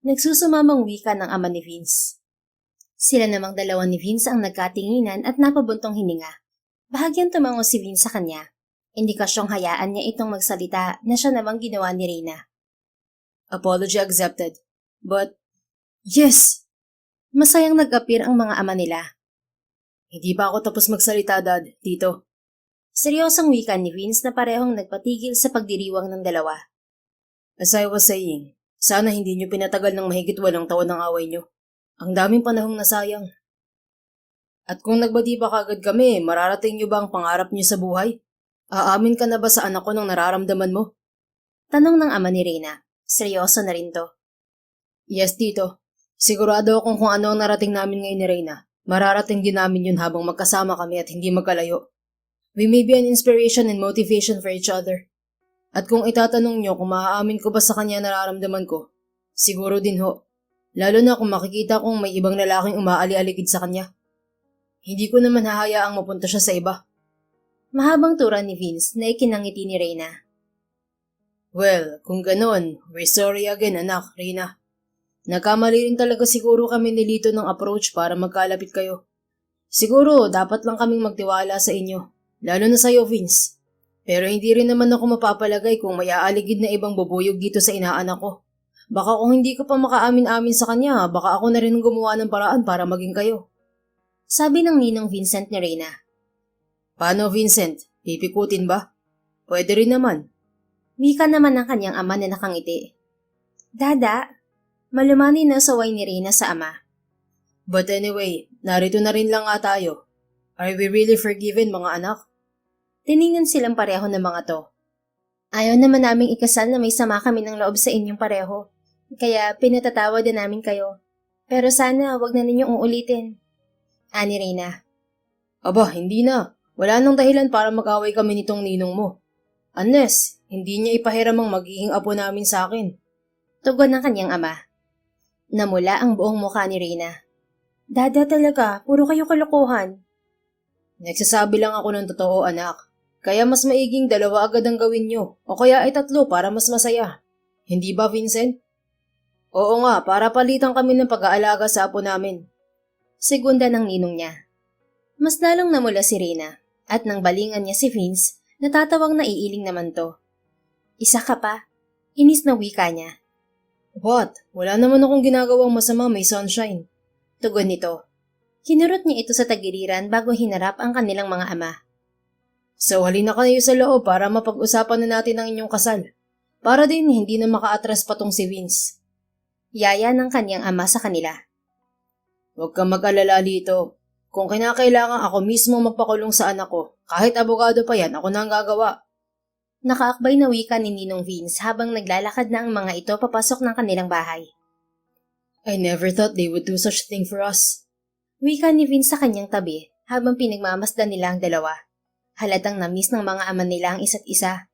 Nagsusumamang wika ng ama ni Vince. Sila namang dalawa ni Vince ang nagkatinginan at napabuntong hininga. Bahagyang tumango si Vince sa kanya. Indikasyong hayaan niya itong magsalita na siya namang ginawa ni Reyna. Apology accepted. But, yes! Masayang nag-appear ang mga ama nila. Hindi pa ako tapos magsalita, Dad, Tito. Seryosong wika ni Vince na parehong nagpatigil sa pagdiriwang ng dalawa. As I was saying, sana hindi niyo pinatagal ng mahigit 8 taon ng away niyo. Ang daming panahong nasayang. At kung nagbati pa kagad kami, mararating niyo ba ang pangarap niyo sa buhay? Aamin ka na ba sa anak ko ng nararamdaman mo? Tanong ng ama ni Reyna. Seryoso na rin to. Yes, Tito. Sigurado akong kung ano ang narating namin ngayon ni Reyna, mararating din namin yun habang magkasama kami at hindi magkalayo. We may be an inspiration and motivation for each other. At kung itatanong nyo kung maaamin ko ba sa kanya nararamdaman ko, siguro din ho. Lalo na kung makikita kong may ibang lalaking umaali-aligid sa kanya. Hindi ko naman hahayaang mapunta siya sa iba. Mahabang tura ni Vince na ikinangiti ni Reyna. Well, kung ganon, we're sorry again anak, Reyna. Nagkamali rin talaga siguro kami ni Lito ng approach para magkalapit kayo. Siguro dapat lang kaming magtiwala sa inyo, lalo na sa'yo Vince. Pero hindi rin naman ako mapapalagay kung may aaligid na ibang bubuyog dito sa inaanak ko. Baka kung hindi ko pa makaamin-amin sa kanya, baka ako na rin gumawa ng paraan para maging kayo. Sabi ng ninong Vincent ni Reyna. Paano Vincent? Pipikutin ba? Pwede rin naman. Wika naman ng kanyang ama na nakangiti. Dada, malumani na saway ni Reyna sa ama. But anyway, narito na rin lang nga tayo. Are we really forgiven mga anak? Tiningnan silang pareho ng mga to. Ayaw naman naming ikasal na may sama kami ng loob sa inyong pareho. Kaya pinatatawad na namin kayo. Pero sana wag na ninyong uulitin. Ani Reyna. Aba, hindi na. Wala nang dahilan para mag-away kami nitong ninong mo. Unless, hindi niya ipahiram ang magiging apo namin sa akin. Tugon ng kanyang ama. Namula ang buong mukha ni Reyna. Dada talaga, puro kayo kalokohan. Nagsasabi lang ako ng totoo anak. Kaya mas maiging 2 agad ang gawin nyo, o kaya ay 3 para mas masaya. Hindi ba, Vincent? Oo nga, para palitan kami ng pag-aalaga sa apo namin. Segunda ng ninong niya. Mas lalong namula si Reyna, at nang balingan niya si Vince, natatawang naiiling naman to. Isa ka pa, inis na wika niya. What? Wala naman akong ginagawang masama, may sunshine. Tugon nito. Kinurot niya ito sa tagiliran bago hinarap ang kanilang mga ama. So halina kayo sa loob para mapag-usapan na natin ang inyong kasal. Para din hindi na maka-atras patong si Vince. Yaya ng kanyang ama sa kanila. Huwag kang mag-alala dito. Kung kinakailangan ako mismo magpakulong sa anak ko, kahit abogado pa yan, ako na ang gagawa. Nakaakbay na wika ni Ninong Vince habang naglalakad na ang mga ito papasok ng kanilang bahay. I never thought they would do such a thing for us. Wika ni Vince sa kanyang tabi habang pinagmamasdan nila ang dalawa. Halatang na-miss ng mga ama nila ang isa't isa.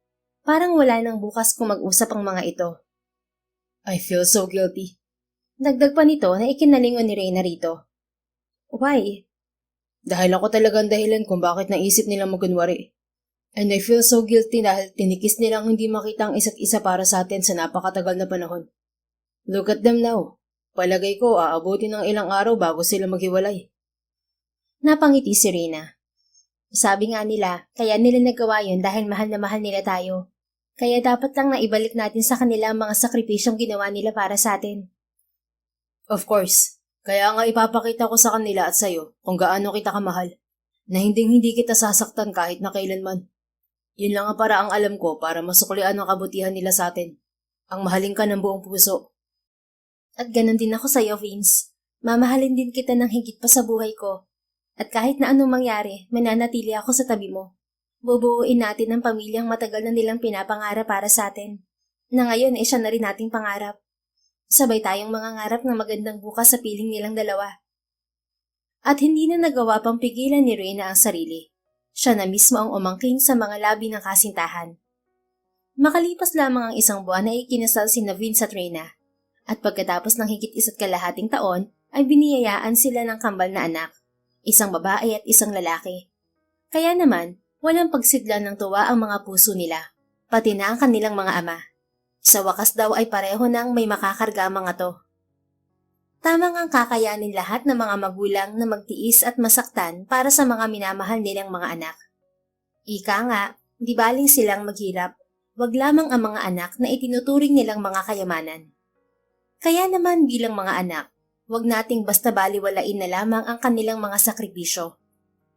Parang wala nang bukas kung mag-usap ang mga ito. I feel so guilty. Dagdag pa nito na ikinalingon ni Reyna rito. Why? Dahil ako talagang dahilan kung bakit naisip nilang magunwari. And I feel so guilty dahil tinikis nilang hindi makita ang isa't isa para sa atin sa napakatagal na panahon. Look at them now. Palagay ko aabutin ng ilang araw bago sila maghiwalay. Napangiti si Reyna. Sabi nga nila, kaya nila nagawa yun dahil mahal na mahal nila tayo. Kaya dapat lang na ibalik natin sa kanila ang mga sakripisyong ginawa nila para sa atin. Of course. Kaya nga ipapakita ko sa kanila at sa'yo kung gaano kita kamahal. Na hindi kita sasaktan kahit na kailanman. Yun lang ang paraang alam ko para masuklian ang kabutihan nila sa atin. Ang mahalin ka ng buong puso. At ganun din ako sa'yo, Vince. Mamahalin din kita ng higit pa sa buhay ko. At kahit na anong mangyari, mananatili ako sa tabi mo. Bubuuin natin ang pamilyang matagal na nilang pinapangarap para sa atin. Na ngayon ay siya na rin nating pangarap. Sabay tayong mangangarap ng magandang bukas sa piling nilang dalawa. At hindi na nagawa pang pigilan ni Reyna ang sarili. Siya na mismo ang umangkin sa mga labi ng kasintahan. Makalipas lamang ang 1 buwan na ikinasal sina Vince at Reyna. At pagkatapos ng higit 1 kalahating taon, ay biniyayaan sila ng kambal na anak. 1 babae at 1 lalaki. Kaya naman, walang pagsidlan ng tuwa ang mga puso nila, pati na ang kanilang mga ama. Sa wakas daw ay pareho nang may makakarga mga to. Tamang ang kakayanin lahat ng mga magulang na magtiis at masaktan para sa mga minamahal nilang mga anak. Ika nga, di baling silang maghirap, wag lamang ang mga anak na itinuturing nilang mga kayamanan. Kaya naman bilang mga anak, wag nating basta baliwalain na lamang ang kanilang mga sakripisyo.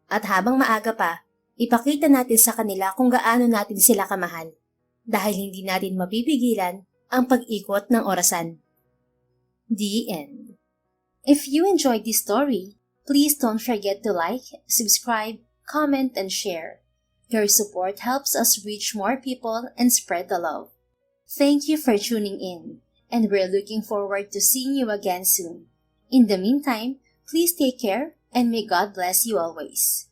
At habang maaga pa, ipakita natin sa kanila kung gaano natin sila kamahal. Dahil hindi natin mapipigilan ang pag-ikot ng orasan. The end. If you enjoyed this story, please don't forget to like, subscribe, comment, and share. Your support helps us reach more people and spread the love. Thank you for tuning in, and we're looking forward to seeing you again soon. In the meantime, please take care and may God bless you always.